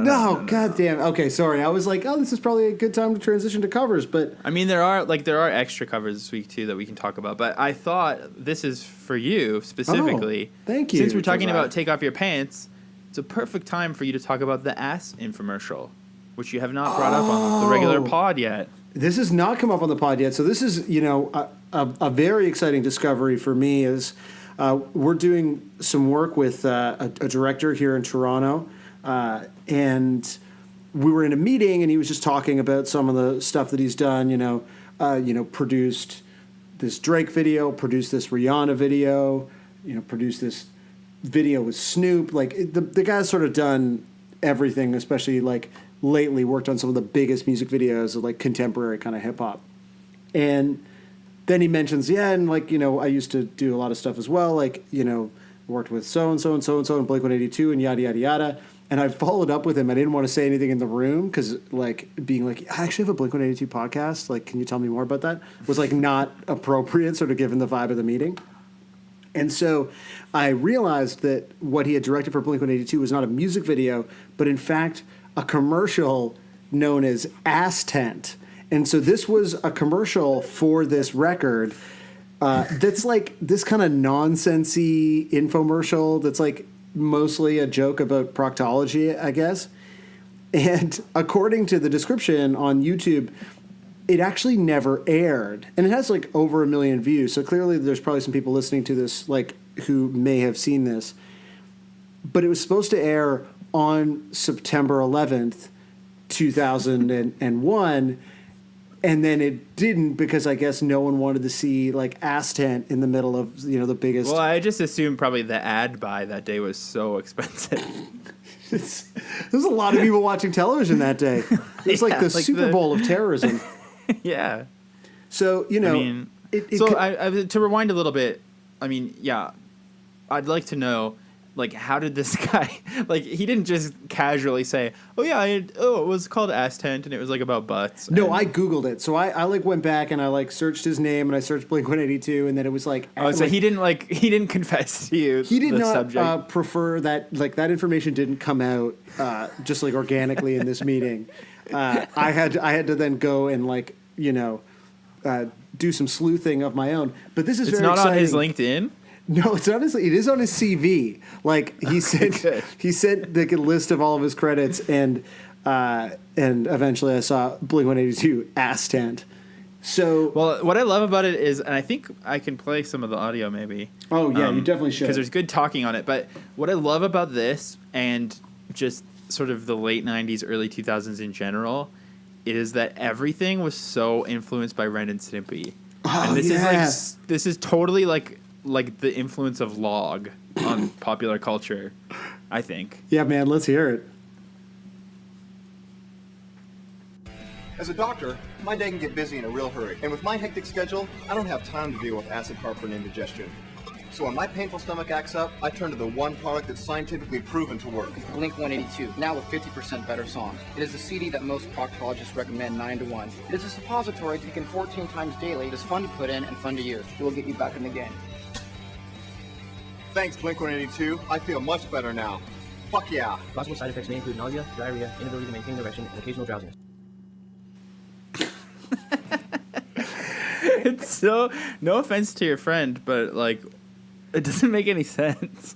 No, goddamn. Okay, sorry. I was like, oh, this is probably a good time to transition to covers, but I mean, there are extra covers this week too that we can talk about. But I thought this is for you specifically. Oh, thank you. Since we're talking about Take Off Your Pants, it's a perfect time for you to talk about the ass infomercial, which you have not brought up on the regular pod yet. This has not come up on the pod yet, so this is a very exciting discovery for me. Is we're doing some work with a director here in Toronto, and we were in a meeting, and he was just talking about some of the stuff that he's done. Produced this Drake video, produced this Rihanna video, produced this video with Snoop. Like the guy's sort of done everything, especially like lately worked on some of the biggest music videos of like contemporary kind of hip hop, and then he mentions, I used to do a lot of stuff as well, worked with so-and-so and so-and-so and Blink-182 and yada, yada, yada. And I followed up with him. I didn't want to say anything in the room because, being like, I actually have a Blink-182 podcast. Like, can you tell me more about that? Was, not appropriate, sort of given the vibe of the meeting. And so I realized that what he had directed for Blink-182 was not a music video, but, in fact, a commercial known as Ass Tent. And so this was a commercial for this record that's like this kind of nonsensy infomercial that's like mostly a joke about proctology, I guess. And according to the description on YouTube, it actually never aired. And it has like over 1 million views. So clearly there's probably some people listening to this who may have seen this. But it was supposed to air on September 11th, 2001. And then it didn't because I guess no one wanted to see Ass Tent in the middle of the biggest. Well, I just assumed probably the ad buy that day was so expensive. There's a lot of people watching television that day. It was the Super Bowl of terrorism. Yeah. So to rewind a little bit, I'd like to know. How did this guy, he didn't just casually say, oh, yeah, it was called Ass Tent, and it was, about butts. No, I Googled it. So I went back, and I, searched his name, and I searched Blink-182, and then it was, so he didn't confess to you he did the not subject. Prefer that, that information didn't come out just, organically in this meeting. I had to then go and, do some sleuthing of my own. But this is it's very exciting. It's not on his LinkedIn? No, it's not. It is on his CV. He sent the list of all of his credits, and eventually I saw Blink-182 Ass Tent. So, well, what I love about it is, and I think I can play some of the audio maybe. Oh yeah, you definitely should, because there's good talking on it. But what I love about this and just sort of the late '90s, early 2000s in general, is that everything was so influenced by Ren and Stimpy. Oh, and this is totally like the influence of Log on popular culture, I think. Yeah, man, let's hear it. As a doctor, my day can get busy in a real hurry, and with my hectic schedule, I don't have time to deal with acid, heartburn, and indigestion. So when my painful stomach acts up, I turn to the one product that's scientifically proven to work. Blink-182, now with 50% better songs. It is a CD that most proctologists recommend 9 to 1. It is a suppository taken 14 times daily. It is fun to put in and fun to use. It will get you back in the game. Thanks, Blink-182. I feel much better now. Fuck yeah. Possible side effects may include nausea, diarrhea, inability to maintain erection, and occasional drowsiness. It's so, no offense to your friend, but it doesn't make any sense.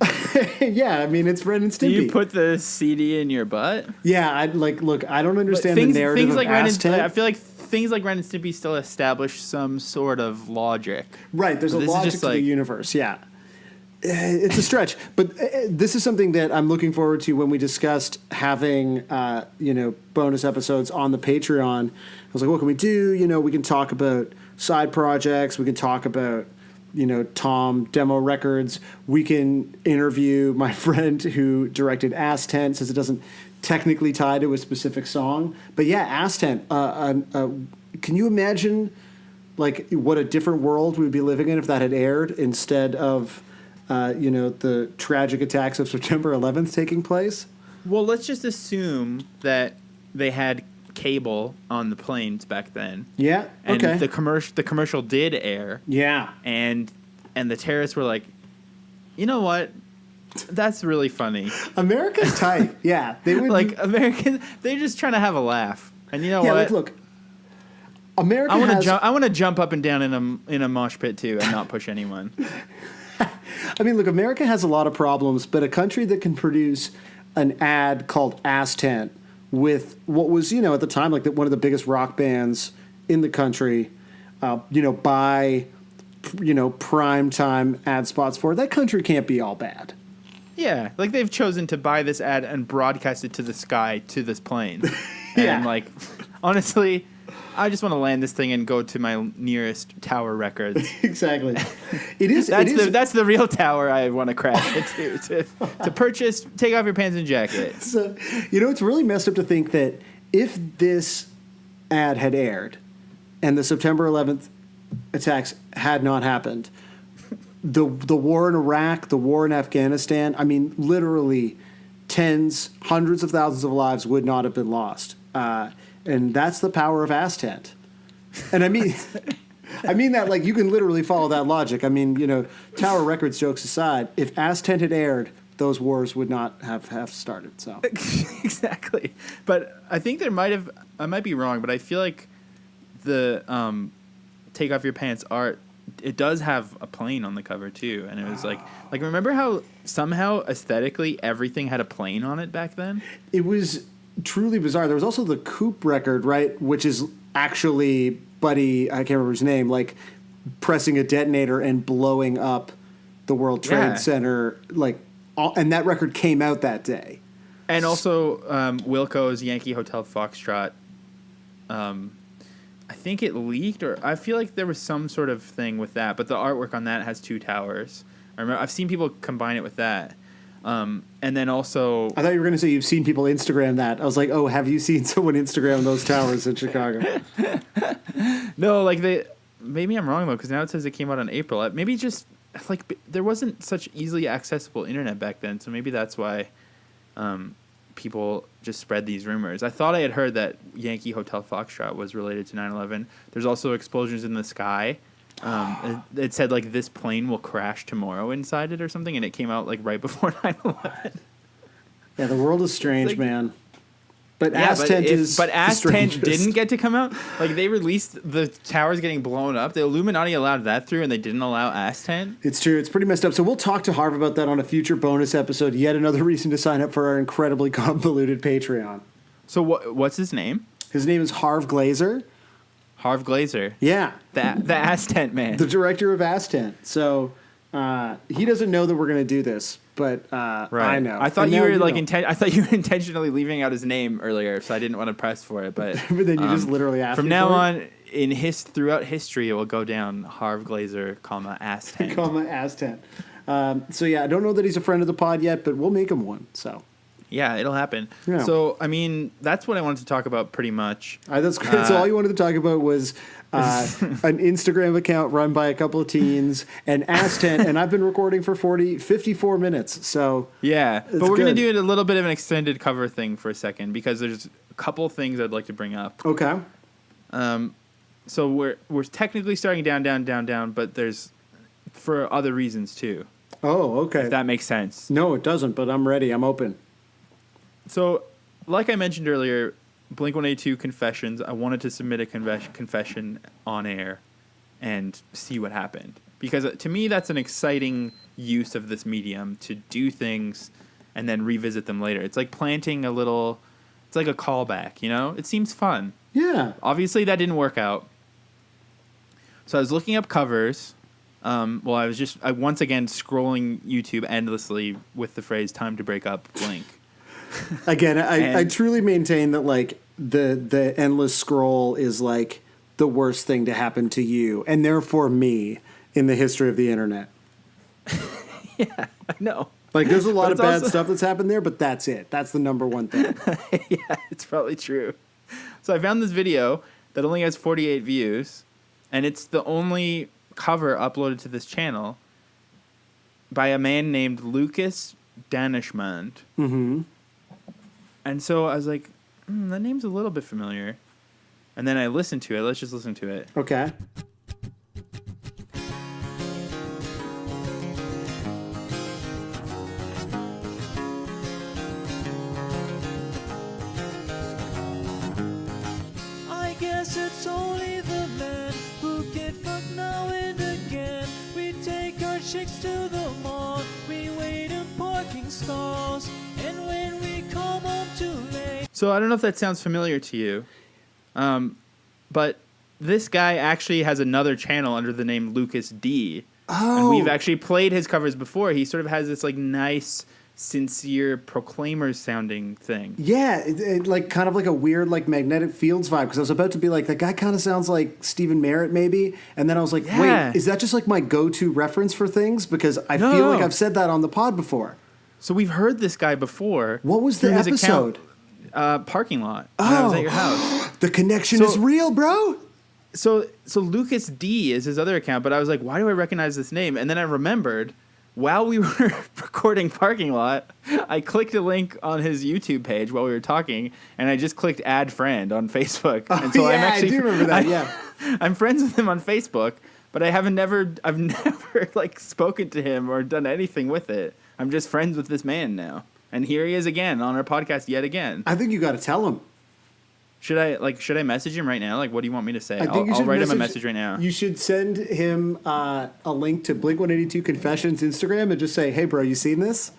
Yeah, I mean, it's Ren and Stimpy. Do you put the CD in your butt? Yeah, look, I don't understand the narrative of Ass Tent. I feel like things like Ren and Stimpy still establish some sort of logic. Right, there's a logic to the universe, yeah. It's a stretch, but this is something that I'm looking forward to when we discussed having, bonus episodes on the Patreon. I was like, what can we do? We can talk about side projects. We can talk about, Tom Demo Records. We can interview my friend who directed Ass Tent, since it doesn't technically tie to a specific song. But yeah, Ass Tent. Can you imagine like what a different world we would be living in if that had aired instead of the tragic attacks of September 11th taking place? Well, let's just assume that they had cable on the planes back then. Yeah. And okay. the commercial did air. Yeah. And the terrorists were like, you know what? That's really funny. America's tight. Yeah. They would like Americans. They're just trying to have a laugh. And you know what? Like, look. America. I want to jump up and down in a mosh pit too, and not push anyone. I mean, look. America has a lot of problems, but a country that can produce an ad called Ass Tent with what was, at the time, like one of the biggest rock bands in the country, buy, prime time ad spots for it. That country can't be all bad. Yeah, like they've chosen to buy this ad and broadcast it to the sky, to this plane. Yeah. And like, honestly, I just want to land this thing and go to my nearest tower records. Exactly. It is. That's the real tower I want to crash into to purchase. Take off your pants and jacket. So, it's really messed up to think that if this ad had aired and the September 11th attacks had not happened, the war in Iraq, the war in Afghanistan, I mean, literally hundreds of thousands of lives would not have been lost. And that's the power of Ass Tent. And I mean that like you can literally follow that logic. I mean, Tower Records jokes aside, if Ass Tent had aired, those wars would not have started. So exactly. But I think I might be wrong, but I feel like the Take Off Your Pants art, it does have a plane on the cover too. And it was like remember how somehow aesthetically everything had a plane on it back then? It was truly bizarre. There was also the Coop record, right, which is actually Buddy, I can't remember his name, like pressing a detonator and blowing up the World Trade Center, and that record came out that day. And also Wilco's Yankee Hotel Foxtrot, I think it leaked, or I feel like there was some sort of thing with that, but the artwork on that has two towers. I've seen people combine it with that. And then also, I thought you were going to say you've seen people Instagram that. I was like, oh, have you seen someone Instagram those towers in Chicago? No, maybe I'm wrong though, because now it says it came out in April. Maybe just there wasn't such easily accessible internet back then, so maybe that's why people just spread these rumors. I thought I had heard that Yankee Hotel Foxtrot was related to 9/11. There's also explosions in the sky. It said this plane will crash tomorrow inside it or something, and it came out right before 9/11. Yeah, the world is strange, man. But Ass Tent didn't get to come out. They released the towers getting blown up. The Illuminati allowed that through, and they didn't allow Ass Tent. It's true. It's pretty messed up. So we'll talk to Harv about that on a future bonus episode. Yet another reason to sign up for our incredibly convoluted Patreon. So what's his name? His name is Harv Glazer. Harv Glazer. Yeah. The Ass Tent man. The director of Ass Tent. So he doesn't know that we're going to do this, but right. I know. I thought you were I thought you were intentionally leaving out his name earlier, so I didn't want to press for it. But but then you just literally asked. From now on, throughout history, it will go down Harv Glazer, Ass Tent, Ass Tent. So yeah, I don't know that he's a friend of the pod yet, but we'll make him one. So. Yeah, it'll happen. Yeah. So, I mean, that's what I wanted to talk about pretty much. That's great. So all you wanted to talk about was an Instagram account run by a couple of teens and Ass Tent, and I've been recording for 54 minutes. So yeah, but we're going to do it a little bit of an extended cover thing for a second because there's a couple things I'd like to bring up. Okay. So we're technically starting down, but there's for other reasons too. Oh, okay. If that makes sense. No, it doesn't, but I'm ready. I'm open. So, like I mentioned earlier, Blink-182 Confessions, I wanted to submit a confession on air and see what happened. Because to me, that's an exciting use of this medium to do things and then revisit them later. It's like planting it's like a callback, It seems fun. Yeah. Obviously, that didn't work out. So I was looking up covers. I was once again scrolling YouTube endlessly with the phrase "time to break up Blink." Again, I truly maintain that the endless scroll is the worst thing to happen to you, and therefore me, in the history of the internet. Yeah, I know. Like, there's a lot of it's bad also- stuff that's happened there, but that's it. That's the number one thing. Yeah, it's probably true. So I found this video that only has 48 views, and it's the only cover uploaded to this channel by a man named Lucas Danishmand. Mm-hmm. And so I was like, that name's a little bit familiar. And then I listened to it. Let's just listen to it. Okay. I guess it's only the man who can fuck now and again. We take our chicks to the mall, we wait in parking stalls, and when we come home too late. So I don't know if that sounds familiar to you, but this guy actually has another channel under the name Lucas D. Oh. And we've actually played his covers before. He sort of has this like nice, sincere Proclaimers sounding thing. Yeah, it like kind of like a weird like Magnetic Fields vibe, because I was about to be like, that guy kind of sounds like Stephen Merritt maybe, and then I was like, Yeah. wait, is that just like my go-to reference for things? Because I No, feel no. like I've said that on the pod before. So we've heard this guy before. What was the through his episode? Account, parking lot. When I was at your house. The connection So- is real, bro. So Lucas D is his other account, but I was like, why do I recognize this name? And then I remembered, while we were recording Parking Lot, I clicked a link on his YouTube page while we were talking, and I just clicked add friend on Facebook. And so yeah, I'm actually, I do remember that. Yeah. I'm friends with him on Facebook, but I've never like spoken to him or done anything with it. I'm just friends with this man now. And here he is again on our podcast yet again. I think you got to tell him. Should I message him right now? Like, what do you want me to say? I think you I'll should write him a message right now. You should send him a link to Blink-182 Confessions Instagram and just say, hey, bro, you seen this?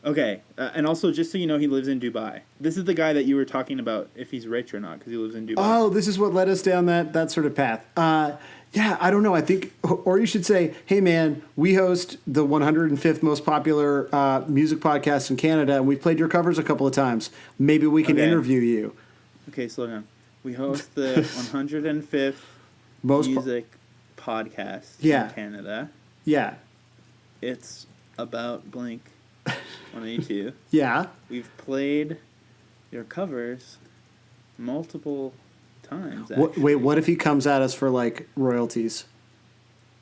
Okay, and also just so you know, he lives in Dubai. This is the guy that you were talking about, if he's rich or not, because he lives in Dubai. Oh, this is what led us down that sort of path. Yeah, I don't know. I think, or you should say, hey, man, we host the 105th most popular music podcast in Canada, and we've played your covers a couple of times. Maybe we can Okay. interview you. Okay, slow down. We host the 105th Most music podcast Yeah. in Canada. Yeah. It's about Blink 182. Yeah. We've played your covers multiple times, Wait, what if he comes at us for, like, royalties?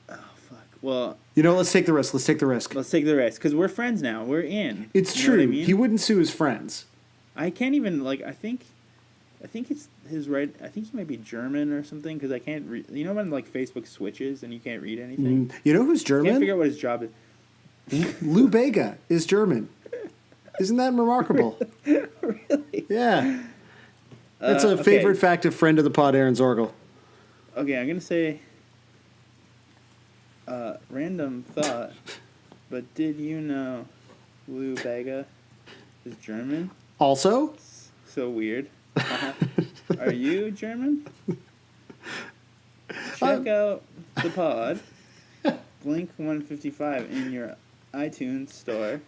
Oh, fuck. Well, You know, let's take the risk. Let's take the risk. let's take the risk, because we're friends now. We're in. It's You know true. what I mean? He wouldn't sue his friends. I can't even, like, I think it's his right. I think he might be German or something, because I can't read. You know when, like, Facebook switches and you can't read anything? You know who's I can't German? figure out what his job is. Lou Bega is German. Isn't that remarkable? Really? Yeah. That's a okay. favorite fact of friend of the pod, Aaron Zorgel. Okay, I'm going to say random thought, but did you know Lou Bega is German? Also, So weird. Are you German? Check out the pod, Blink 155 in your iTunes store,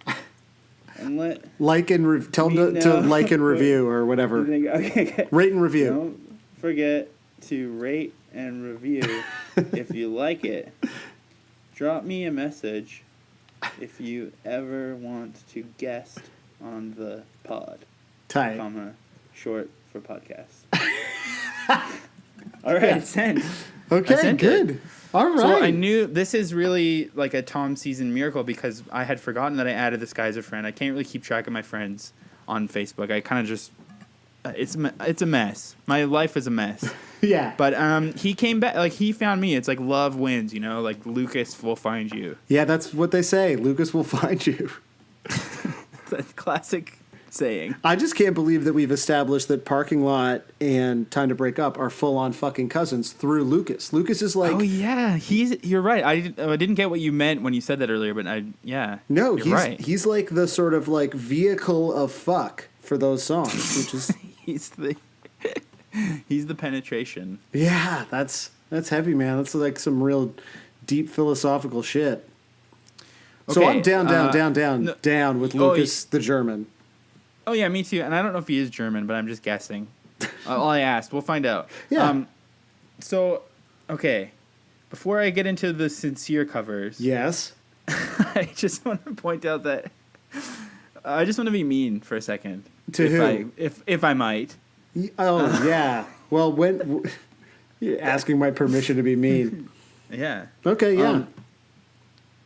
and let like and tell Me him to know. like and review or whatever. okay. Rate and review. Don't forget to rate and review if you like it. Drop me a message if you ever want to guest on the pod, Tight. comma, short for podcast. All right, sent. I Okay, sent good. it. All right. So I knew this is really like a Tom season miracle, because I had forgotten that I added this guy as a friend. I can't really keep track of my friends on Facebook. I kind of just it's a mess. My life is a mess. yeah. But he came back, like he found me. It's like love wins, you know, like Lucas will find you. Yeah, that's what they say. Lucas will find you. It's a classic saying. I just can't believe that we've established that Parking Lot and Time to Break Up are full-on fucking cousins through Lucas. Lucas is like... Oh yeah, you're right. I didn't get what you meant when you said that earlier, but No, you're right. he's like the sort of like vehicle of fuck for those songs, which is... he's the penetration. Yeah, that's heavy, man. That's like some real deep philosophical shit. So Okay, I'm down with Lucas the German. Oh yeah, me too. And I don't know if he is German, but I'm just guessing. All I asked, we'll find out. Yeah. So, okay, before I get into the sincere covers, Yes. I just want to point out that I just want to be mean for a second. To who? If I might. Oh, yeah. Well, when you're asking my permission to be mean. Yeah. Okay, yeah.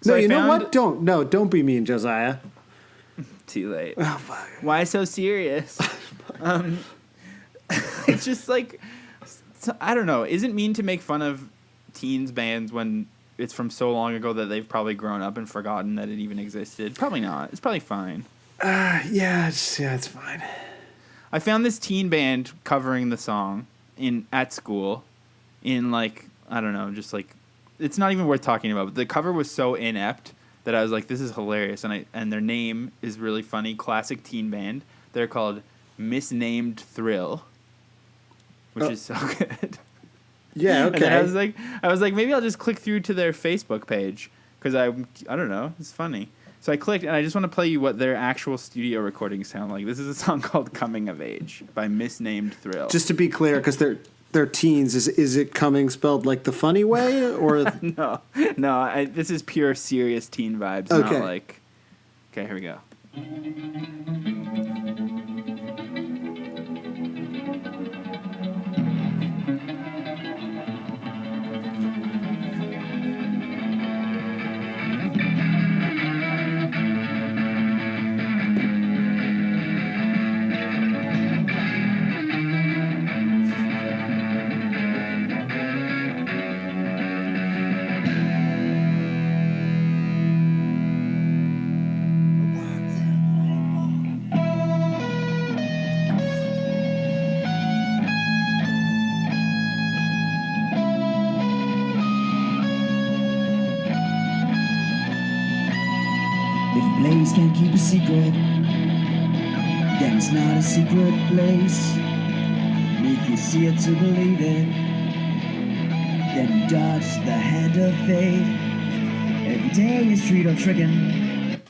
So No, I you know found- what? Don't be mean, Josiah. Too late. Oh, fuck. Why so serious? It's just like, I don't know. Is it mean to make fun of teens bands when it's from so long ago that they've probably grown up and forgotten that it even existed? Probably not. It's probably fine. Yeah, it's fine. I found this teen band covering the song at school in like, I don't know, just like, it's not even worth talking about, but the cover was so inept that I was like, this is hilarious. And their name is really funny. Classic teen band. They're called Misnamed Thrill, which is so good. Yeah, And okay. then I was like, maybe I'll just click through to their Facebook page because I don't know, it's funny. So I clicked, and I just want to play you what their actual studio recordings sound like. This is a song called "Coming of Age" by Misnamed Thrill. Just to be clear, because they're teens, is it coming spelled like the funny way or? no, this is pure serious teen vibes. Okay. Not like. Okay, here we go. If a place can't keep a secret, then it's not a secret place. And if you see it to believe it, then you dodge the hand of fate. Every day is treat or tricking.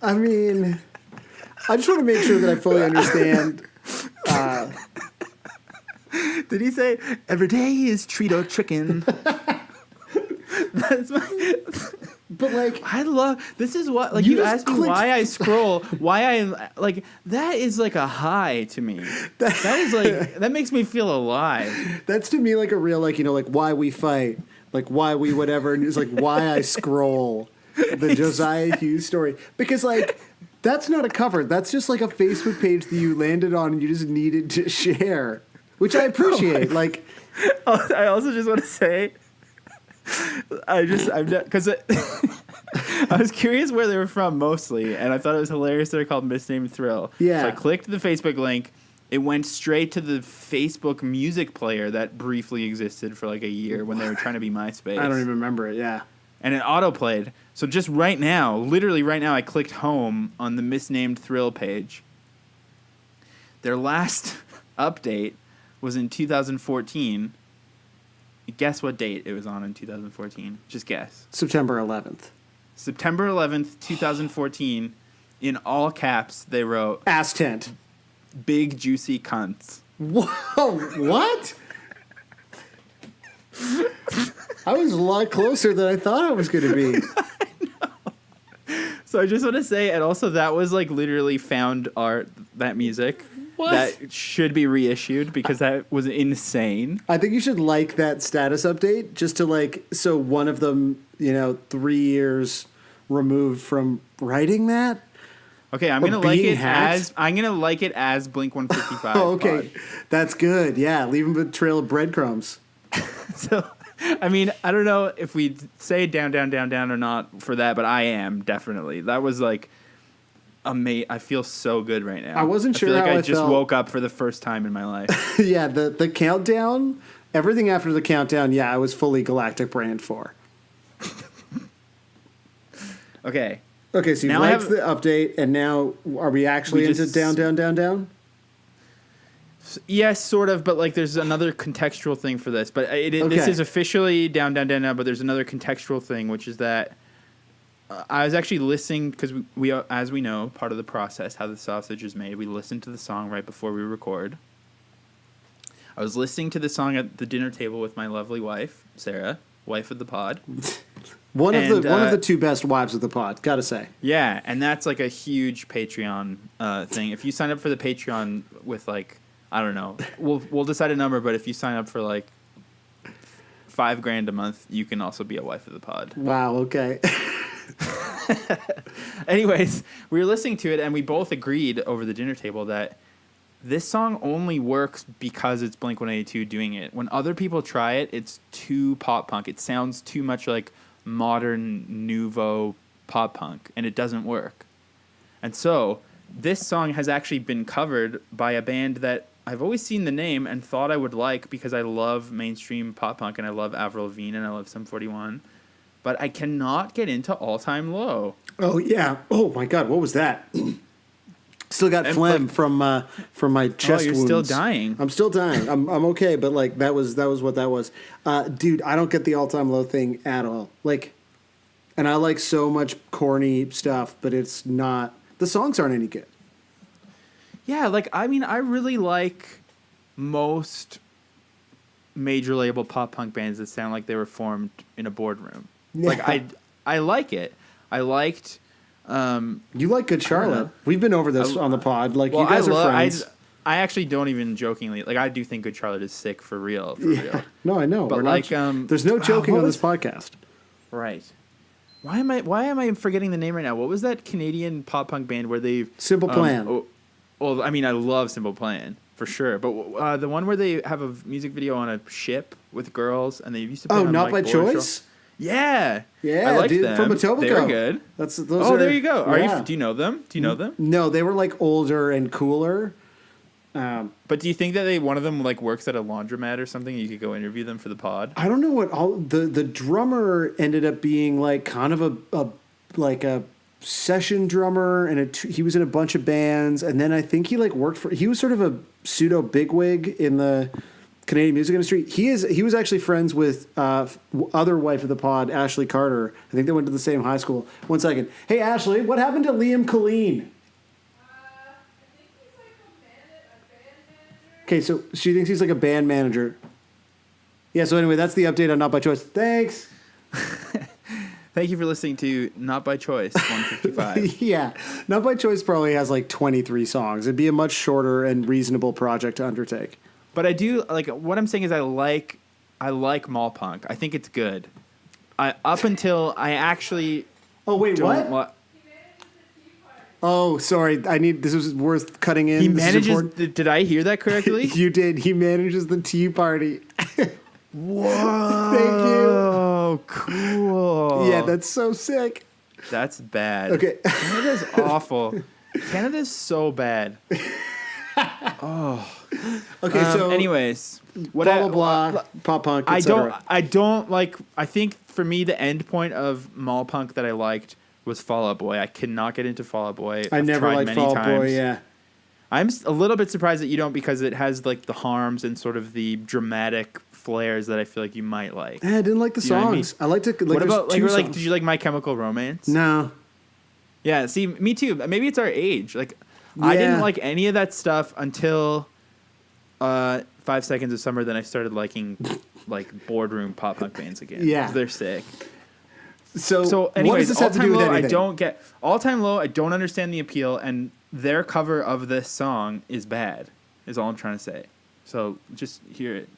I mean, I just want to make sure that I fully understand. Did he say every day is treat or chicken? That's my. But like, I love this is what like You you just asked me clicked- why I scroll, why I like that is like a high to me. That is like that makes me feel alive. that's to me like a real like like why we fight, like why we whatever, and it's like why I scroll the Josiah Hughes story because like that's not a cover. That's just like a Facebook page that you landed on and you just needed to share, which I appreciate. Like, I also just want to say I'm because I was curious where they were from mostly, and I thought it was hilarious they're called Misnamed Thrill. Yeah. So I clicked the Facebook link. It went straight to the Facebook music player that briefly existed for like a year when they were trying to be MySpace. I don't even remember it. Yeah. And it auto-played. So just right now, literally right now, I clicked home on the Misnamed Thrill page. Their last update was in 2014. Guess what date it was on in 2014? Just guess. September 11th. September 11th, 2014. In all caps, they wrote, Ass tent. "Big juicy cunts." Whoa! What? I was a lot closer than I thought I was going to be. So I just want to say, and also that was like literally found art, that music. What? That should be reissued because that was insane. I think you should like that status update just to like, so one of them, 3 years removed from writing that. Okay, I'm Or gonna like being it hacked? as Blink 155. Oh, okay. That's good. Yeah. Leave them a trail of breadcrumbs. So, I mean, I don't know if we say down, down, down, down or not for that, but I am definitely. That was like amazing. I feel so good right now. I wasn't sure I feel like how I I just felt. woke up for the first time in my life. Yeah. The countdown, everything after the countdown. Yeah. I was fully Galactic Brand for. Okay. Okay. So you Now I liked have- the update and now are we actually We into just- down, down, down, down? Yes, sort of, but like there's another contextual thing for this. But this Okay. is officially down, down, down, down. But there's another contextual thing, which is that I was actually listening because we, as we know, part of the process how the sausage is made. We listen to the song right before we record. I was listening to the song at the dinner table with my lovely wife, Sarah, wife of the pod. One of the two best wives of the pod, gotta say. Yeah, and that's like a huge Patreon thing. If you sign up for the Patreon with like, I don't know, we'll decide a number, but if you sign up for like $5,000 a month, you can also be a wife of the pod. Wow. Okay. Anyways, we were listening to it, and we both agreed over the dinner table that this song only works because it's Blink-182 doing it. When other people try it, it's too pop punk. It sounds too much like modern nouveau pop punk, and it doesn't work. And so this song has actually been covered by a band that I've always seen the name and thought I would like because I love mainstream pop punk and I love Avril Lavigne and I love Sum 41. But I cannot get into All Time Low. Oh yeah. Oh my God. What was that? Still got phlegm from my chest you're wounds. still dying. I'm still dying. I'm okay, but like that was what that was. Dude, I don't get the All Time Low thing at all. Like, and I like so much corny stuff, but it's not. The songs aren't any good. Yeah, like I mean, I really like most major label pop punk bands that sound like they were formed in a boardroom. Yeah. Like I like it. I liked. You like Good Charlotte. We've been over this on the pod. Like, Well, you guys are friends. I actually don't even jokingly, like, I do think Good Charlotte is sick for real. For real. No, I know. But We're like, not, there's no joking what on this was- podcast. Right. Why am I forgetting the name right now? What was that Canadian pop punk band where they Simple Plan. Well, I mean, I love Simple Plan for sure, but the one where they have a music video on a ship with girls and they used to play on Not by Mike Bor's Choice? show. Yeah, Yeah, I like dude, them. from Etobicoke. They were good. There you go. Yeah. Do you know them? Do you know them? No, they were like older and cooler. But do you think that one of them like works at a laundromat or something? You could go interview them for the pod. I don't know what the drummer ended up being like kind of a session drummer and he was in a bunch of bands, and then I think he like he was sort of a pseudo bigwig in the Canadian music industry. He was actually friends with other wife of the pod, Ashley Carter. I think they went to the same high school. One second. Hey Ashley, what happened to Liam Colleen? Okay, so she thinks he's like a band manager. Yeah, so anyway, that's the update on Not By Choice. Thanks. Thank you for listening to Not By Choice 155. Yeah, Not By Choice probably has like 23 songs. It'd be a much shorter and reasonable project to undertake. But I do like what I'm saying is I like mall punk. I think it's good. Up until I actually. Oh wait, what? Oh, sorry. This was worth cutting in. He manages. Did I hear that correctly? You did. He manages the tea party. Whoa! Thank you. Oh, cool. Yeah, that's so sick. That's bad. Okay. Canada's awful. Canada's so bad. Oh. Okay. So, anyways, blah blah, pop punk. I don't like. I think for me, the end point of mall punk that I liked was Fall Out Boy. I cannot get into Fall Out Boy. I never liked Fall Out Boy. Yeah. I'm a little bit surprised that you don't because it has like the harms and sort of the dramatic flares that I feel like you might like. I didn't like the songs. I liked it. Like, what about like? Did you like My Chemical Romance? No. Yeah. See, me too. Maybe it's our age. Like, I didn't like any of that stuff until 5 Seconds of Summer. Then I started liking like boardroom pop punk bands again. Yeah, they're sick. So anyways, what does this have to do with anything? I don't get All Time Low. I don't understand the appeal, and their cover of this song is bad. Is all I'm trying to say. So just hear it.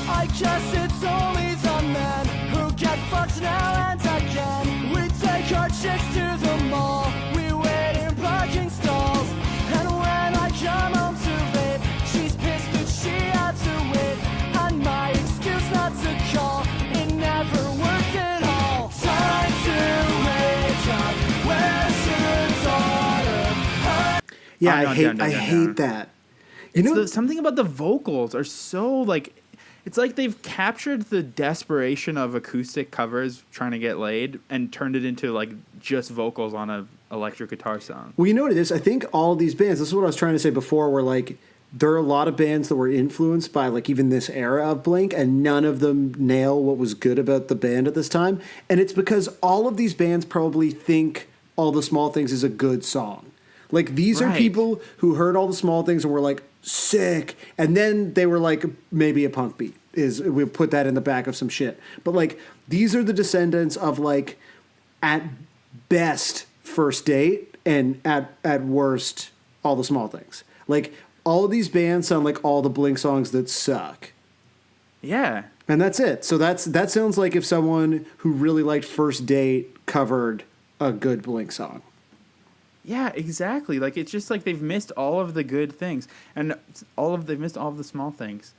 I guess it's only the men who get fucked now and again. We take our chicks to the mall, we wait in parking stalls. And when I come home to vape, she's pissed that she had to wait. And my excuse not to call, it never worked at all. Time to wake up, where's your daughter? Yeah, I'm I not hate. down, I down, hate down. that. You know, Something about the vocals are so like. It's like they've captured the desperation of acoustic covers trying to get laid and turned it into like just vocals on a electric guitar song. well, you know what it is? I think all of these bands, this is what I was trying to say before, where like there are a lot of bands that were influenced by like even this era of Blink, and none of them nail what was good about the band at this time. And it's because all of these bands probably think All the Small Things is a good song. Like these are Right. people who heard All the Small Things and were like, sick. And then they were like, maybe a punk beat is, we put that in the back of some shit. But like, these are the descendants of like, at best, First Date, and at worst, All the Small Things. Like, all of these bands sound like all the Blink songs that suck. Yeah. And that's it. So that sounds like if someone who really liked First Date covered a good Blink song. Yeah, exactly. Like it's just like they've missed all of the good things, and they've missed all of the small things.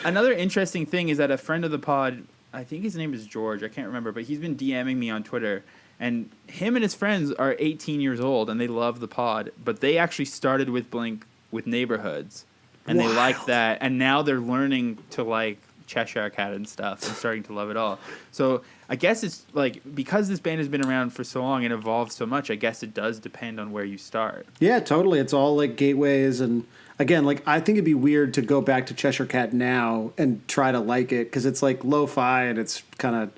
Another interesting thing is that a friend of the pod, I think his name is George, I can't remember, but he's been DMing me on Twitter, and him and his friends are 18 years old and they love the pod, but they actually started with Blink with Neighborhoods, and they like that, and now they're learning to like Cheshire Cat and stuff and starting to love it all. So I guess it's like, because this band has been around for so long and evolved so much, I guess it does depend on where you start. Yeah, totally. It's all like gateways. And again, like I think it'd be weird to go back to Cheshire Cat now and try to like it, because it's like lo-fi and it's kind of,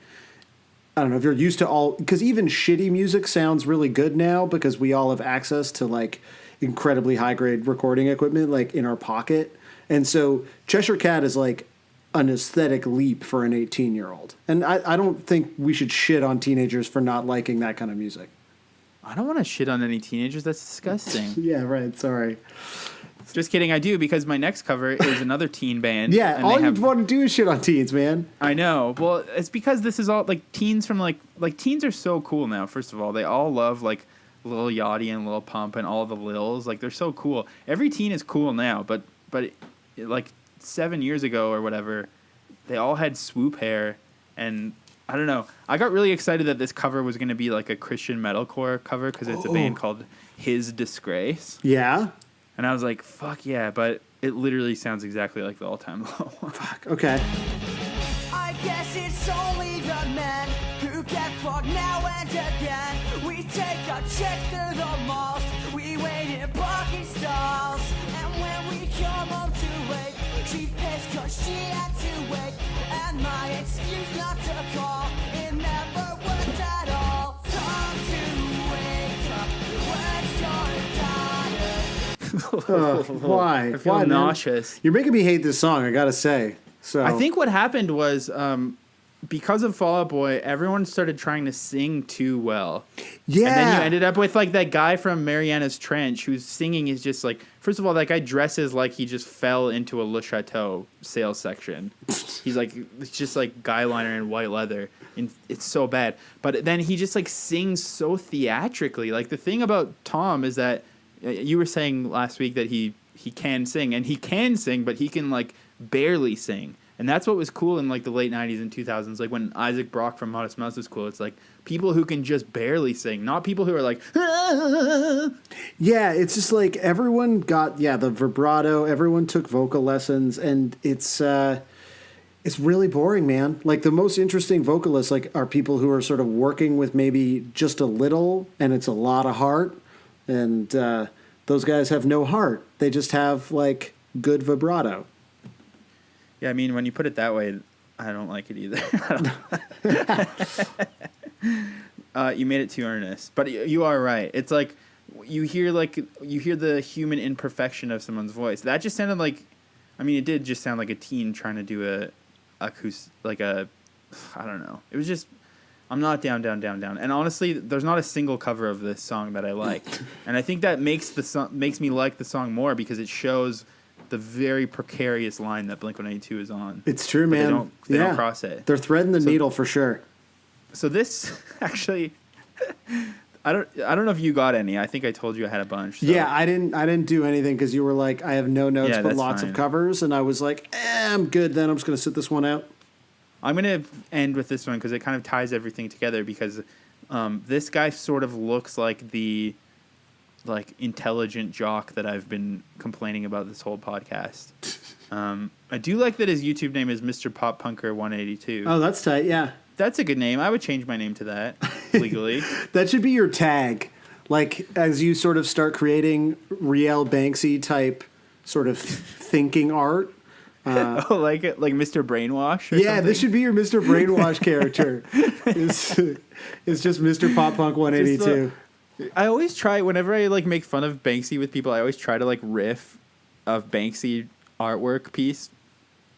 I don't know, if you're used to all, because even shitty music sounds really good now because we all have access to like incredibly high grade recording equipment like in our pocket. And so Cheshire Cat is like an aesthetic leap for an 18-year-old. And I don't think we should shit on teenagers for not liking that kind of music. I don't want to shit on any teenagers. That's disgusting. Yeah, right. Sorry. Just kidding. I do, because my next cover is another teen band. Yeah, and all they you have, want to do is shit on teens, man. I know. Well, it's because this is all like teens from like teens are so cool now. First of all, they all love like Lil Yachty and Lil Pump and all the Lils. Like they're so cool. Every teen is cool now, but like 7 years ago or whatever, they all had swoop hair, and I don't know. I got really excited that this cover was going to be like a Christian metalcore cover because it's a band called His Disgrace. Yeah? And I was like, fuck yeah, but it literally sounds exactly like the All Time Low one. Fuck, okay. I guess it's only the men who get fucked now and again. We take a check through the malls, we wait in parking stalls, and when we come home too late, she pissed cause she had to wait, and my excuse not to call, it never worked at all. Time to wake up when you're tired. Why? I feel Why, man? nauseous. You're making me hate this song, I gotta say. So I think what happened was because of Fall Out Boy, everyone started trying to sing too well. yeah. And then you ended up with like that guy from Mariana's Trench whose singing is just like, first of all, that guy dresses like he just fell into a Le Chateau sales section. He's like, it's just like guy liner and white leather. And it's so bad. But then he just like sings so theatrically. Like the thing about Tom is that you were saying last week that he can sing, and he can sing, but he can like barely sing. And that's what was cool in like the late 90s and 2000s. Like when Isaac Brock from Modest Mouse was cool. It's like people who can just barely sing, not people who are like, Yeah, it's just like everyone got the vibrato. Everyone took vocal lessons, and it's really boring, man. Like the most interesting vocalists like are people who are sort of working with maybe just a little, and it's a lot of heart. And those guys have no heart. They just have like good vibrato. yeah, I mean, when you put it that way, I don't like it either. You made it too earnest, but you are right. It's like you hear the human imperfection of someone's voice. That just sounded like, I mean, it did just sound like a teen trying to do a I don't know. It was just, I'm not down. And honestly, there's not a single cover of this song that I like, and I think that makes me like the song more because it shows the very precarious line that Blink-182 is on. It's true, But man. They don't cross it. They're threading the needle for sure. So this actually, I don't know if you got any. I think I told you I had a bunch. So. Yeah, I didn't do anything because you were like, I have no notes Yeah, but that's lots fine. of covers, and I was like, I'm good. Then I'm just gonna sit this one out. I'm going to end with this one because it kind of ties everything together because this guy sort of looks like the intelligent jock that I've been complaining about this whole podcast. I do like that his YouTube name is Mr. Pop Punker 182. Oh, that's tight. Yeah, That's a good name. I would change my name to that legally. that should be your tag. Like, as you sort of start creating Riel Banksy type sort of thinking art. Oh, like Mr. Brainwash? Or Yeah, something? this should be your Mr. Brainwash character. It's just Mr. Pop Punk 182. I always try, whenever I like make fun of Banksy with people, I always try to like riff of Banksy artwork piece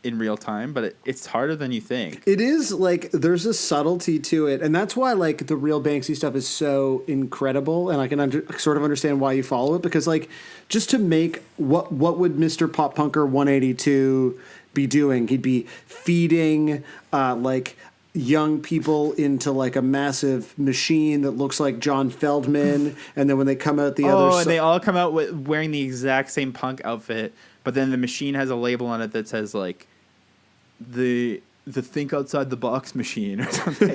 in real time, but it's harder than you think. It is like there's a subtlety to it, and that's why like the real Banksy stuff is so incredible, and I can sort of understand why you follow it, because like just to make what would Mr. Pop Punker 182 be doing? He'd be feeding like young people into like a massive machine that looks like John Feldman, and then when they come out the other and they all come out wearing the exact same punk outfit, but then the machine has a label on it that says like the think outside the box machine or something.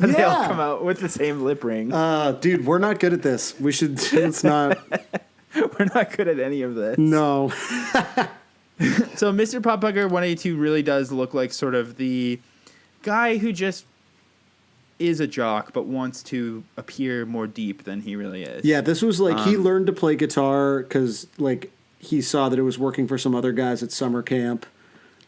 And they all come out with the same lip ring. Dude, we're not good at this. We should. It's not. We're not good at any of this. No. So Mr. Pop Punker 182 really does look like sort of the guy who just is a jock but wants to appear more deep than he really is. Yeah, this was like he learned to play guitar because like he saw that it was working for some other guys at summer camp.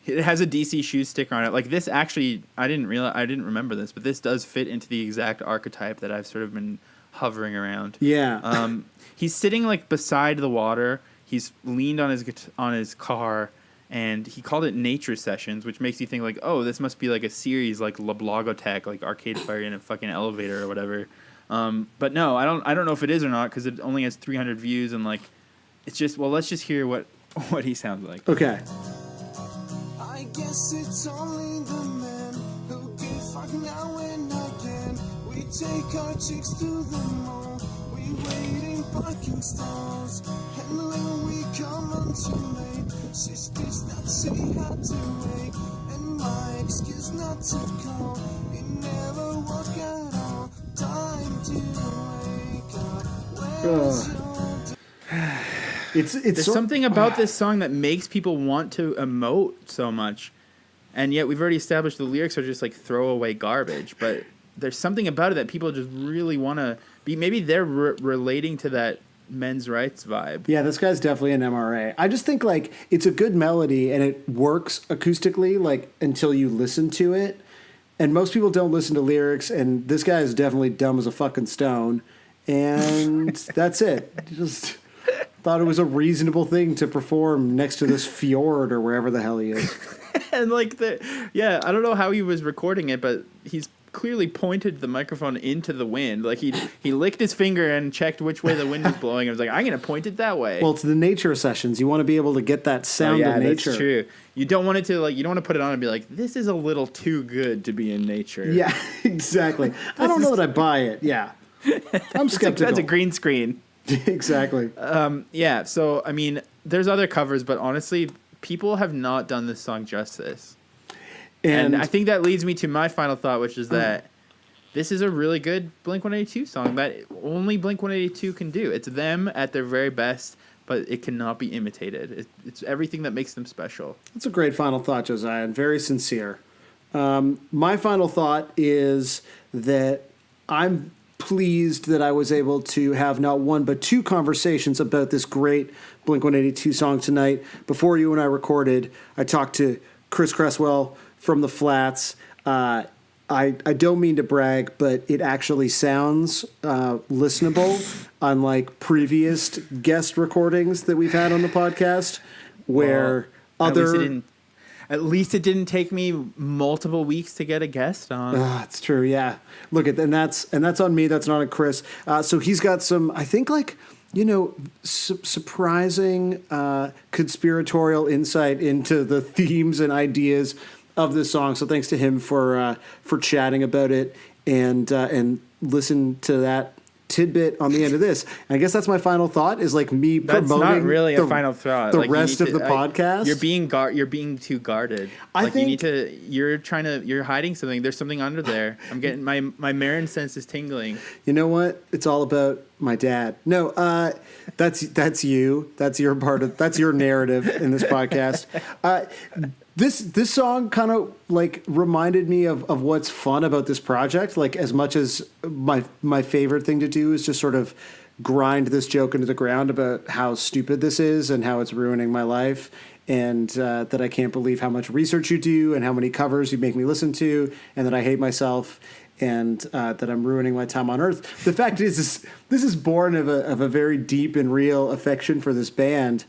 It has a DC Shoes sticker on it. Like this actually, I didn't remember this, but this does fit into the exact archetype that I've sort of been hovering around. Yeah. He's sitting like beside the water. He's leaned on his car, and he called it Nature Sessions, which makes you think like, oh, this must be like a series like La Blogotech, like Arcade Fire in a fucking elevator or whatever. But no, I don't know if it is or not because it only has 300 views, and like it's just, well, let's just hear what he sounds like. Okay. I guess it's only the men who get fucked now and again. We take our chicks to the mall. We wait in parking stalls. And when we come on too late, she speaks that she had to wait. And my excuse not to call. You never walk at all. Time to wake up. Where's your There's something about this song that makes people want to emote so much, and yet we've already established the lyrics are just like throwaway garbage. But there's something about it that people just really want to be. Maybe they're relating to that men's rights vibe. Yeah, this guy's definitely an MRA. I just think like it's a good melody and it works acoustically like until you listen to it. And most people don't listen to lyrics, and this guy is definitely dumb as a fucking stone. And that's it. Just thought it was a reasonable thing to perform next to this fjord or wherever the hell he is. And like I don't know how he was recording it, but he's clearly pointed the microphone into the wind. Like he licked his finger and checked which way the wind was blowing. And was like, I'm gonna point it that way. Well, it's the nature sessions. You want to be able to get that sound of nature. That's true. You don't want it to you don't want to put it on and be like, this is a little too good to be in nature. Yeah, exactly. I don't know that I buy it. Yeah, I'm skeptical. That's a green screen. Exactly. Yeah. So I mean, there's other covers, but honestly, people have not done this song justice. And I think that leads me to my final thought, which is that this is a really good Blink-182 song that only Blink-182 can do. It's them at their very best, but it cannot be imitated. It's everything that makes them special. That's a great final thought, Josiah, and very sincere. My final thought is that I'm pleased that I was able to have not one but two conversations about this great Blink-182 song tonight. Before you and I recorded, I talked to Chris Cresswell from the Flats. I don't mean to brag, but it actually sounds listenable, unlike previous guest recordings that we've had on the podcast, where At least it didn't take me multiple weeks to get a guest on. It's true, yeah. Look at and that's on me. That's not on Chris. So he's got some, I think, like surprising conspiratorial insight into the themes and ideas of this song. So thanks to him for chatting about it and listen to that tidbit on the end of this. And I guess that's my final thought is like me promoting. That's not really a final thought. The rest of the podcast. You're being too guarded. I think you're hiding something. There's something under there. I'm getting my Marin sense is tingling. You know what? It's all about my dad. No, that's you. That's your part of. That's your narrative in this podcast. This song kind of like reminded me of what's fun about this project. Like as much as my favorite thing to do is just sort of grind this joke into the ground about how stupid this is and how it's ruining my life, and that I can't believe how much research you do and how many covers you make me listen to, and that I hate myself, and that I'm ruining my time on Earth. The fact is, this is born of a very deep and real affection for this band,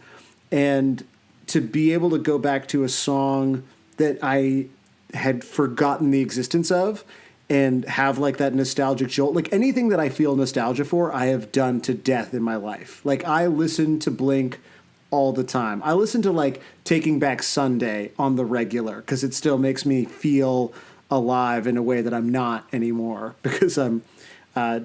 and to be able to go back to a song that I had forgotten the existence of and have like that nostalgic jolt, like anything that I feel nostalgia for, I have done to death in my life. Like I listen to Blink all the time. I listen to like Taking Back Sunday on the regular because it still makes me feel alive in a way that I'm not anymore because I'm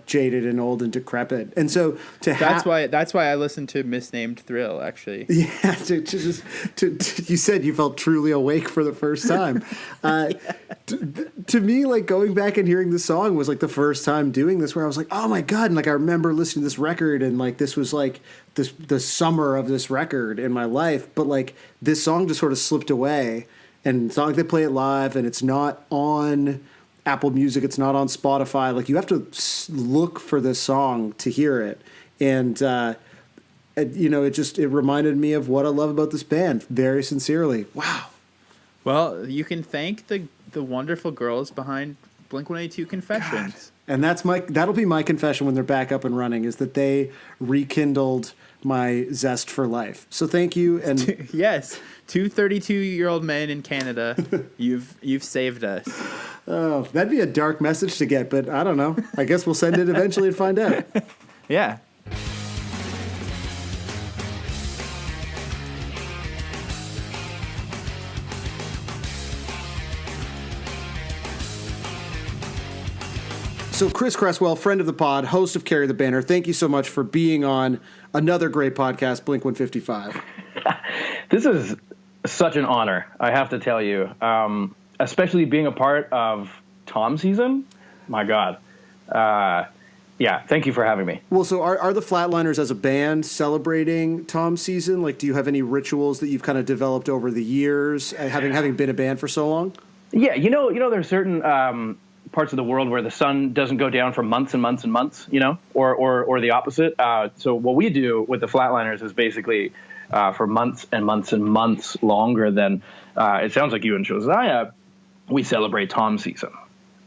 jaded and old and decrepit. And so that's why I listen to Misnamed Thrill, actually. Yeah, you said you felt truly awake for the first time. To me, like going back and hearing the song was like the first time doing this where I was like, oh my God. And like I remember listening to this record and like this was like the summer of this record in my life. But like this song just sort of slipped away, and it's not like they play it live, and it's not on Apple Music, it's not on Spotify. Like you have to look for this song to hear it, and it reminded me of what I love about this band very sincerely. Wow. Well, you can thank the wonderful girls behind Blink-182 Confessions. God. And that'll be my confession when they're back up and running, is that they rekindled my zest for life. So thank you. And yes, 2 32-year-old men in Canada, you've saved us. Oh, that'd be a dark message to get, but I don't know. I guess we'll send it eventually and find out. Yeah. So Chris Cresswell, friend of the pod, host of Carry the Banner, thank you so much for being on another great podcast, Blink 155. This is such an honor, I have to tell you. Especially being a part of Tom season. My God. Yeah, thank you for having me. Well, so are the Flatliners as a band celebrating Tom season? Like, do you have any rituals that you've kind of developed over the years, having been a band for so long? Yeah, you know, there's certain parts of the world where the sun doesn't go down for months and months and months, or the opposite. So what we do with the Flatliners is basically for months and months and months longer than it sounds like you and Josiah, we celebrate Tom season.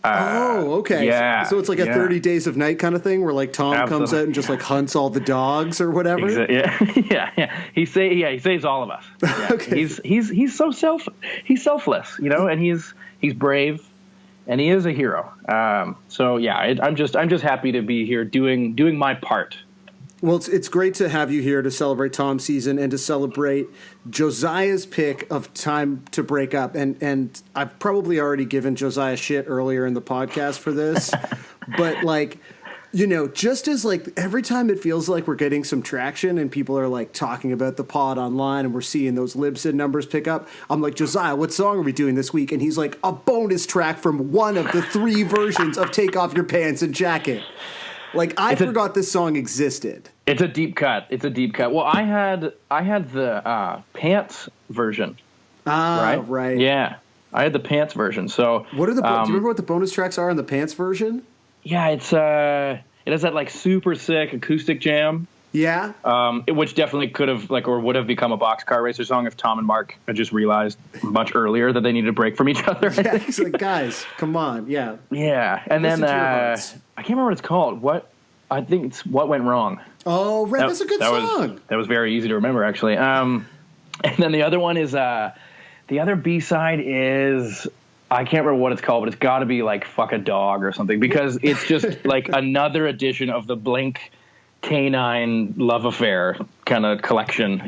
Okay. Yeah. So it's like a 30 Days of Night kind of thing where like Tom comes out and just like hunts all the dogs or whatever. Yeah. He saves all of us. Yeah. Okay. He's so selfless, and he's brave. And he is a hero. So yeah, I'm just happy to be here doing my part. Well, it's great to have you here to celebrate Tom season and to celebrate Josiah's pick of Time to Break Up. And I've probably already given Josiah shit earlier in the podcast for this, but like, just as like every time it feels like we're getting some traction and people are like talking about the pod online and we're seeing those Libsyn numbers pick up, I'm like, Josiah, what song are we doing this week? And he's like, a bonus track from one of the 3 versions of Take Off Your Pants and Jacket. Like I forgot this song existed. It's a deep cut. Well, I had the pants version. Right. Yeah, I had the pants version. So what are do you remember what the bonus tracks are in the pants version? Yeah, it has that like super sick acoustic jam. Yeah. Which definitely could have would have become a Boxcar Racer song if Tom and Mark had just realized much earlier that they needed a break from each other. Yeah, it's like, guys, come on. Yeah. Yeah. And then I can't remember what it's called. I think it's What Went Wrong. Oh, right. That's a good song. That was very easy to remember, actually. And then the other one is the other B-side is, I can't remember what it's called, but it's got to be like Fuck a Dog or something, because it's just like another edition of the Blink canine love affair kind of collection,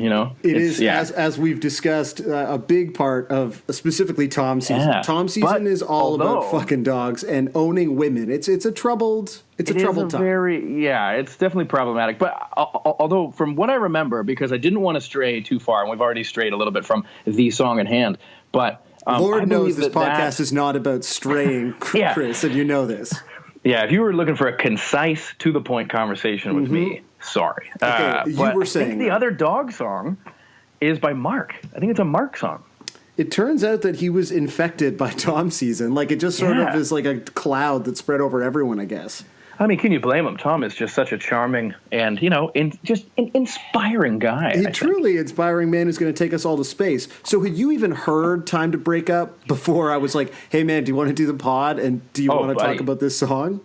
It is, as we've discussed, a big part of specifically Tom season. Yeah, Tom season is all about fucking dogs and owning women. It's a troubled time. It's definitely problematic. But although from what I remember, because I didn't want to stray too far, and we've already strayed a little bit from the song at hand, but Lord knows this podcast is not about straying, Chris, and you know this. Yeah, if you were looking for a concise, to-the-point conversation with me, sorry. Okay, you were saying I think the other dog song is by Mark. I think it's a Mark song. It turns out that he was infected by Tom season. Like, it just sort of is like a cloud that spread over everyone, I guess. I mean, can you blame him? Tom is just such a charming and, just an inspiring guy. A truly inspiring man who's going to take us all to space. So had you even heard Time to Break Up before I was like, hey, man, do you want to do the pod? And do you want to talk about this song?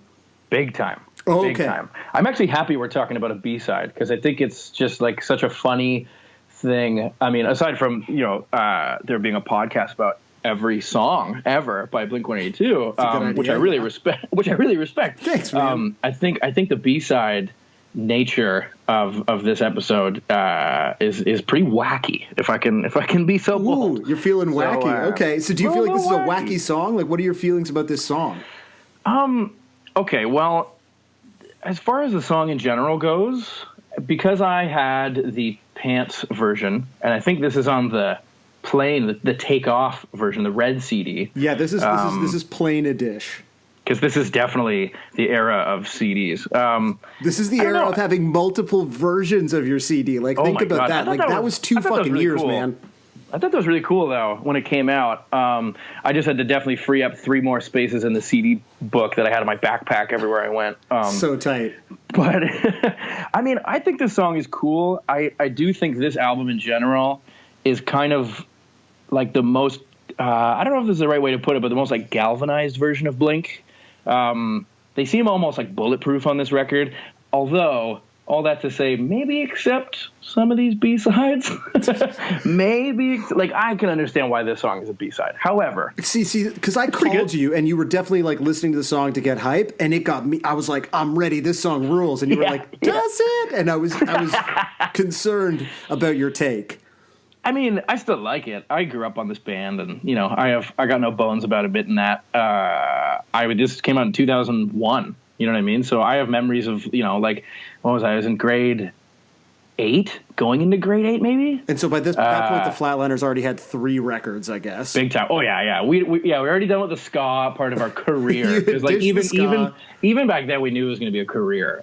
Big time. Oh, Big time. I'm actually happy we're talking about a B-side because I think it's just like such a funny thing. I mean, aside from, there being a podcast about every song ever by Blink-182, which I really respect. Thanks, man. I think the B-side nature of this episode is pretty wacky. If I can be so bold. Ooh, you're feeling wacky. Okay, so do you feel like this is a wacky song? Like, what are your feelings about this song? Okay, well, as far as the song in general goes, because I had the pants version, and I think this is on the plain, the take-off version, the red CD. Yeah, this is plain-a-dish. Because this is definitely the era of CDs. This is the era of having multiple versions of your CD. Like, think about that. Like, that was 2 fucking years, man. I thought that was really cool, though, when it came out. I just had to definitely free up 3 more spaces in the CD book that I had in my backpack everywhere I went. So tight. But, I mean, I think this song is cool. I do think this album in general is kind of like the most, I don't know if this is the right way to put it, but the most like galvanized version of Blink. They seem almost like bulletproof on this record, although all that to say, maybe accept some of these B-sides. Maybe, like, I can understand why this song is a B-side. However, see, because I called you and you were definitely like listening to the song to get hype, and it got me. I was like, I'm ready. This song rules, and you were like, does it? And I was concerned about your take. I mean, I still like it. I grew up on this band, and I got no bones about admitting that. This came out in 2001. You know what I mean? So I have memories of like, what was I? I was in grade 8, going into grade 8, maybe. And so by that point, the Flatliners already had 3 records, I guess. Big time. Oh yeah. We already done with the ska part of our career. Because like even back then, we knew it was going to be a career.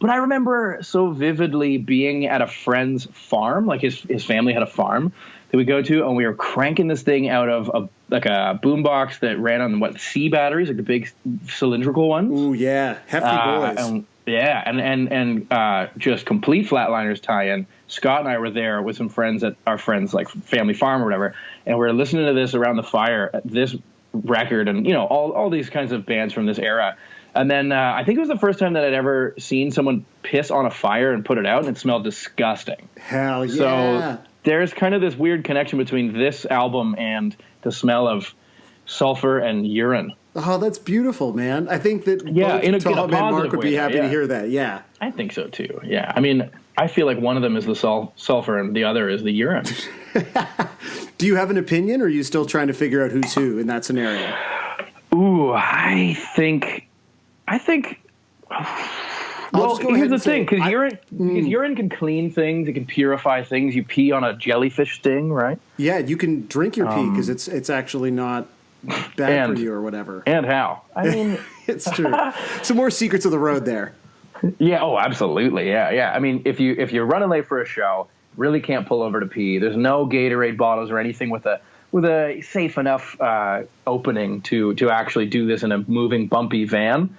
But I remember so vividly being at a friend's farm, like his family had a farm that we go to, and we were cranking this thing out of a boombox that ran on C batteries, like the big cylindrical ones. Ooh yeah, hefty boys. And just complete Flatliners tie-in. Scott and I were there with some friends at our friend's like family farm or whatever, and we were listening to this around the fire, this record, and all these kinds of bands from this era. And then I think it was the first time that I'd ever seen someone piss on a fire and put it out, and it smelled disgusting. Hell yeah. So there's kind of this weird connection between this album and the smell of sulfur and urine. Oh, that's beautiful, man. I think that both Tom and Mark would be happy to hear that. Yeah. I think so, too. Yeah. I mean, I feel like one of them is the sulfur and the other is the urine. Do you have an opinion, or are you still trying to figure out who's who in that scenario? Ooh, I think. Well, here's the thing, because urine can clean things, it can purify things. You pee on a jellyfish sting, right? Yeah, you can drink your pee because it's actually not bad for you or whatever. And how? I mean, it's true. Some more secrets of the road there. Yeah. Oh, absolutely. Yeah. I mean, if you're running late for a show, really can't pull over to pee. There's no Gatorade bottles or anything with a safe enough opening to actually do this in a moving, bumpy van.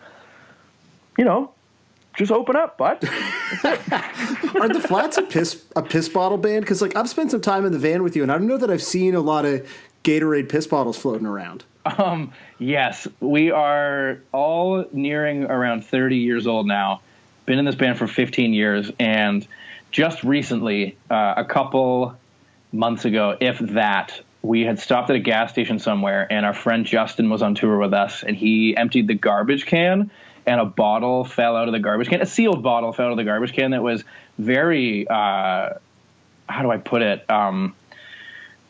Just open up, bud. Are the Flats a piss bottle band? Because like I've spent some time in the van with you, and I don't know that I've seen a lot of Gatorade piss bottles floating around. Yes, we are all nearing around 30 years old now. Been in this band for 15 years, and just recently, a couple months ago, if that, we had stopped at a gas station somewhere, and our friend Justin was on tour with us, and he emptied the garbage can. And a bottle fell out of the garbage can. A sealed bottle fell out of the garbage can that was very, how do I put it,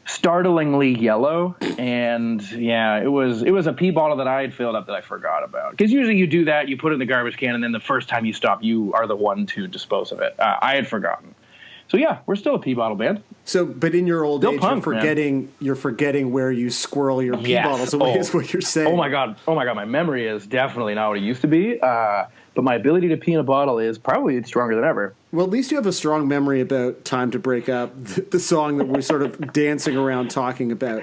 startlingly yellow. And, yeah, it was a pee bottle that I had filled up that I forgot about. Because usually you do that, you put it in the garbage can, and then the first time you stop, you are the one to dispose of it. I had forgotten. So, yeah, we're still a pee bottle band. So, but in your old age, you're forgetting where you squirrel your pee bottles away is what you're saying. Oh my God, my memory is definitely not what it used to be. But but my ability to pee in a bottle is probably stronger than ever. Well, at least you have a strong memory about Time to Break Up, the song that we're sort of dancing around talking about.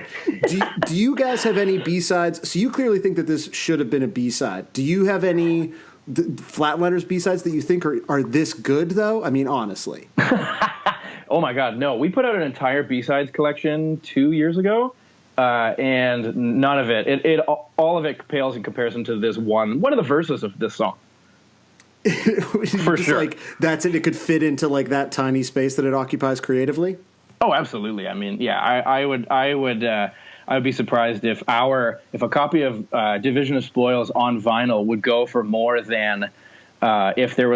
Do you guys have any B-sides? So you clearly think that this should have been a B-side. Do you have any Flatliners B-sides that you think are this good, though? I mean, honestly. Oh, my God, no. We put out an entire B-sides collection 2 years ago, and none of it. All of it pales in comparison to this one of the verses of this song. For sure. Like, that's it. It could fit into like that tiny space that it occupies creatively. Oh, absolutely. I mean, yeah, I would be surprised if a copy of Division of Spoils on vinyl would go for more than if it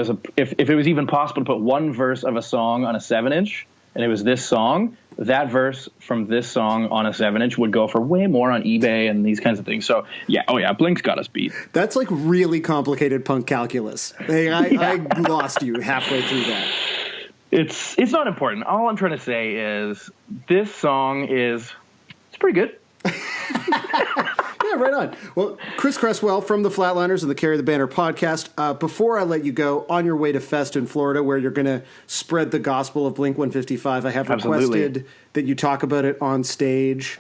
was even possible to put one verse of a song on a 7-inch, and it was this song. That verse from this song on a 7-inch would go for way more on eBay and these kinds of things. So yeah, Blink's got us beat. That's like really complicated punk calculus. I lost you halfway through that. It's not important. All I'm trying to say is this song it's pretty good. Yeah, right on. Well, Chris Cresswell from the Flatliners and the Carry the Banner podcast. Before I let you go, on your way to Fest in Florida, where you're going to spread the gospel of Blink 155, I have requested that you talk about it on stage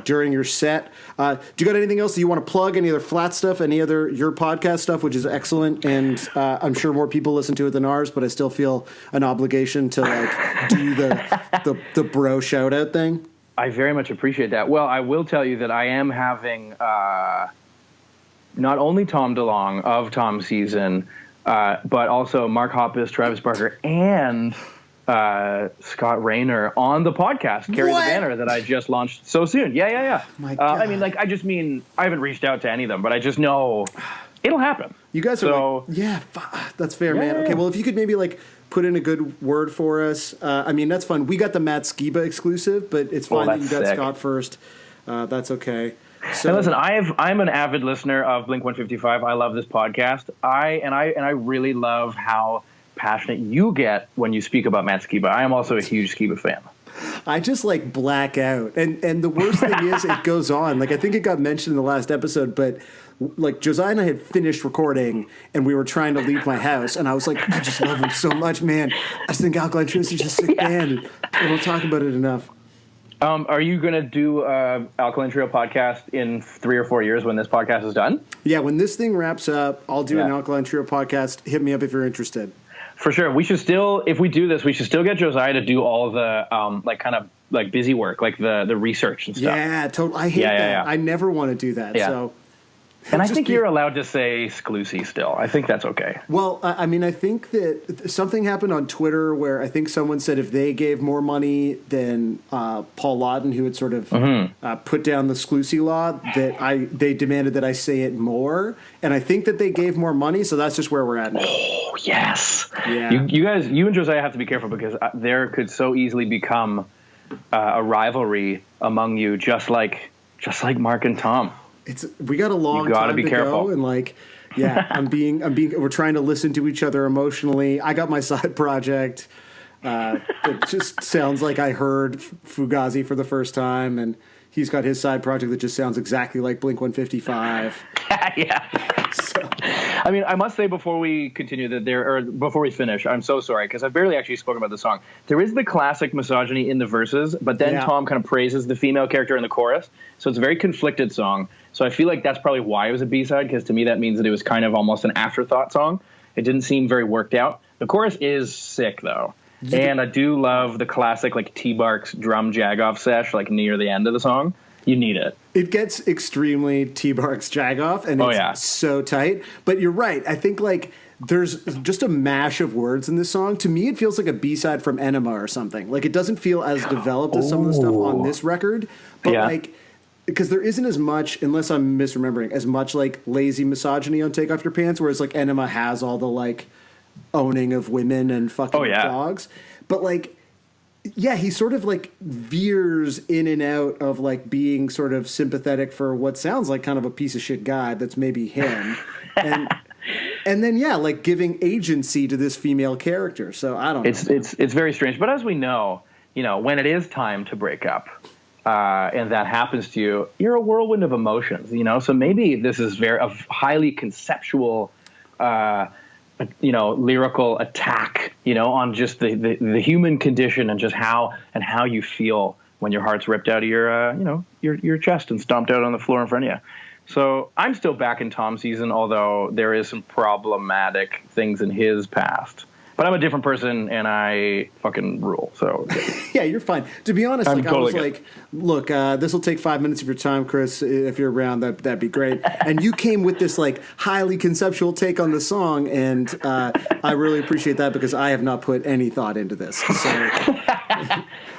during your set. Do you got anything else that you want to plug? Any other Flat stuff? Any other your podcast stuff, which is excellent, and I'm sure more people listen to it than ours, but I still feel an obligation to like do the bro shout out thing. I very much appreciate that. Well, I will tell you that I am having not only Tom DeLonge of Tom Season, but also Mark Hoppus, Travis Barker, and Scott Rayner on the podcast, Carry the Banner, that I just launched so soon. Yeah. My God. I mean, like, I haven't reached out to any of them, but I just know it'll happen. You guys are that's fair, man. Okay, well, if you could maybe like put in a good word for us. I mean, that's fun. We got the Matt Skiba exclusive, but it's fine that you got Scott first. That's okay. So, and listen, I'm an avid listener of Blink 155. I love this podcast. I really love how passionate you get when you speak about Matt Skiba. I am also a huge Skiba fan. I just like black out. And the worst thing is it goes on. Like, I think it got mentioned in the last episode, but like Josiah and I had finished recording and we were trying to leave my house, and I was like, I just love him so much, man. I just think Alkaline Trio is just a sick band, and we don't talk about it enough. Are you going to do Alkaline Trio podcast in 3 or 4 years when this podcast is done? Yeah, when this thing wraps up, I'll do an Alkaline Trio podcast. Hit me up if you're interested. For sure. We should still, if we do this, we should still get Josiah to do all the like kind of like busy work, like the research and stuff. Yeah, totally. I hate that. Yeah. I never want to do that. Yeah. So. And I think you're allowed to say Sclusy still. I think that's okay. Well, I mean, I think that something happened on Twitter where I think someone said if they gave more money than Paul Lawton, who had sort of put down the Sclusy law, that they demanded that I say it more. And I think that they gave more money, so that's just where we're at now. Oh, yes. Yeah. You and Josiah have to be careful because there could so easily become a rivalry among you, just like Mark and Tom. We got a long time to go, and like, we're trying to listen to each other emotionally. I got my side project. It just sounds like I heard Fugazi for the first time, and he's got his side project that just sounds exactly like Blink 155. Yeah. So. I mean, I must say before we continue before we finish, I'm so sorry because I've barely actually spoken about the song. There is the classic misogyny in the verses, but then Tom kind of praises the female character in the chorus, so it's a very conflicted song. So I feel like that's probably why it was a B-side, because to me that means that it was kind of almost an afterthought song. It didn't seem very worked out. The chorus is sick, though. And I do love the classic, like, T-Bark's drum jag-off sesh, like, near the end of the song. You need it. It gets extremely T-Bark's jag-off, and it's so tight. But you're right. I think, like, there's just a mash of words in this song. To me, it feels like a B-side from Enema or something. Like, it doesn't feel as developed as some of the stuff on this record. But, like... Because there isn't as much, unless I'm misremembering, as much like lazy misogyny on Take Off Your Pants, whereas like Enema has all the like owning of women and fucking dogs. But like, yeah, he sort of like veers in and out of like being sort of sympathetic for what sounds like kind of a piece of shit guy that's maybe him. and then like giving agency to this female character. So I don't know. It's very strange. But as we know, when it is time to break up, and that happens to you, you're a whirlwind of emotions, So maybe this is a highly conceptual lyrical attack, on just the human condition and just how you feel when your heart's ripped out of your chest and stomped out on the floor in front of you. So I'm still back in Tom season, although there is some problematic things in his past. But I'm a different person, and I fucking rule. So yeah, you're fine. To be honest, I'm totally I was good. look, this will take 5 minutes of your time, Chris. If you're around, that'd be great. And you came with this highly conceptual take on the song, and I really appreciate that because I have not put any thought into this. So.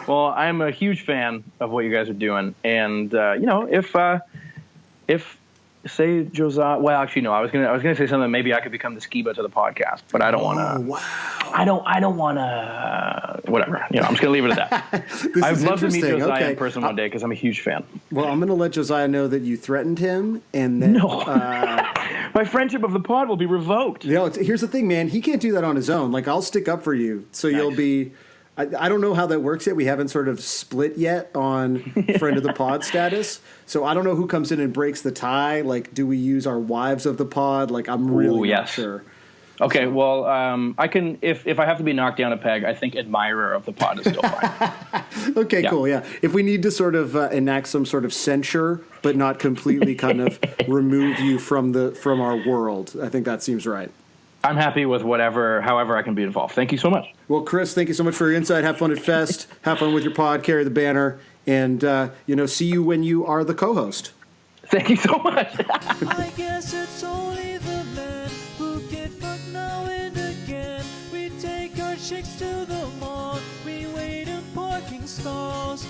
Well, I'm a huge fan of what you guys are doing, and if say Josiah. Well, actually, no. I was gonna say something. Maybe I could become the Skiba to the podcast, but I don't want to. Wow. I don't want to. Whatever. I'm just gonna leave it at that. I'd love to meet Josiah in person one day because I'm a huge fan. Well, I'm gonna let Josiah know that you threatened him, and that. No. My friendship of the pod will be revoked. Here's the thing, man. He can't do that on his own. I'll stick up for you, so nice. You'll be. I don't know how that works yet. We haven't sort of split yet on friend of the pod status. So I don't know who comes in and breaks the tie. Do we use our wives of the pod? I'm really not sure. Okay, well, I can, if I have to be knocked down a peg, I think admirer of the pod is still fine. Okay, yeah. Cool, yeah. If we need to sort of enact some sort of censure, but not completely kind of remove you from our world, I think that seems right. I'm happy with however I can be involved. Thank you so much. Well, Chris, thank you so much for your insight. Have fun at Fest. Have fun with your pod. Carry the banner. And, see you when you are the co-host. Thank you so much. I guess it's only the men who get fucked now and again. We take our chicks to the mall. We wait in parking stalls.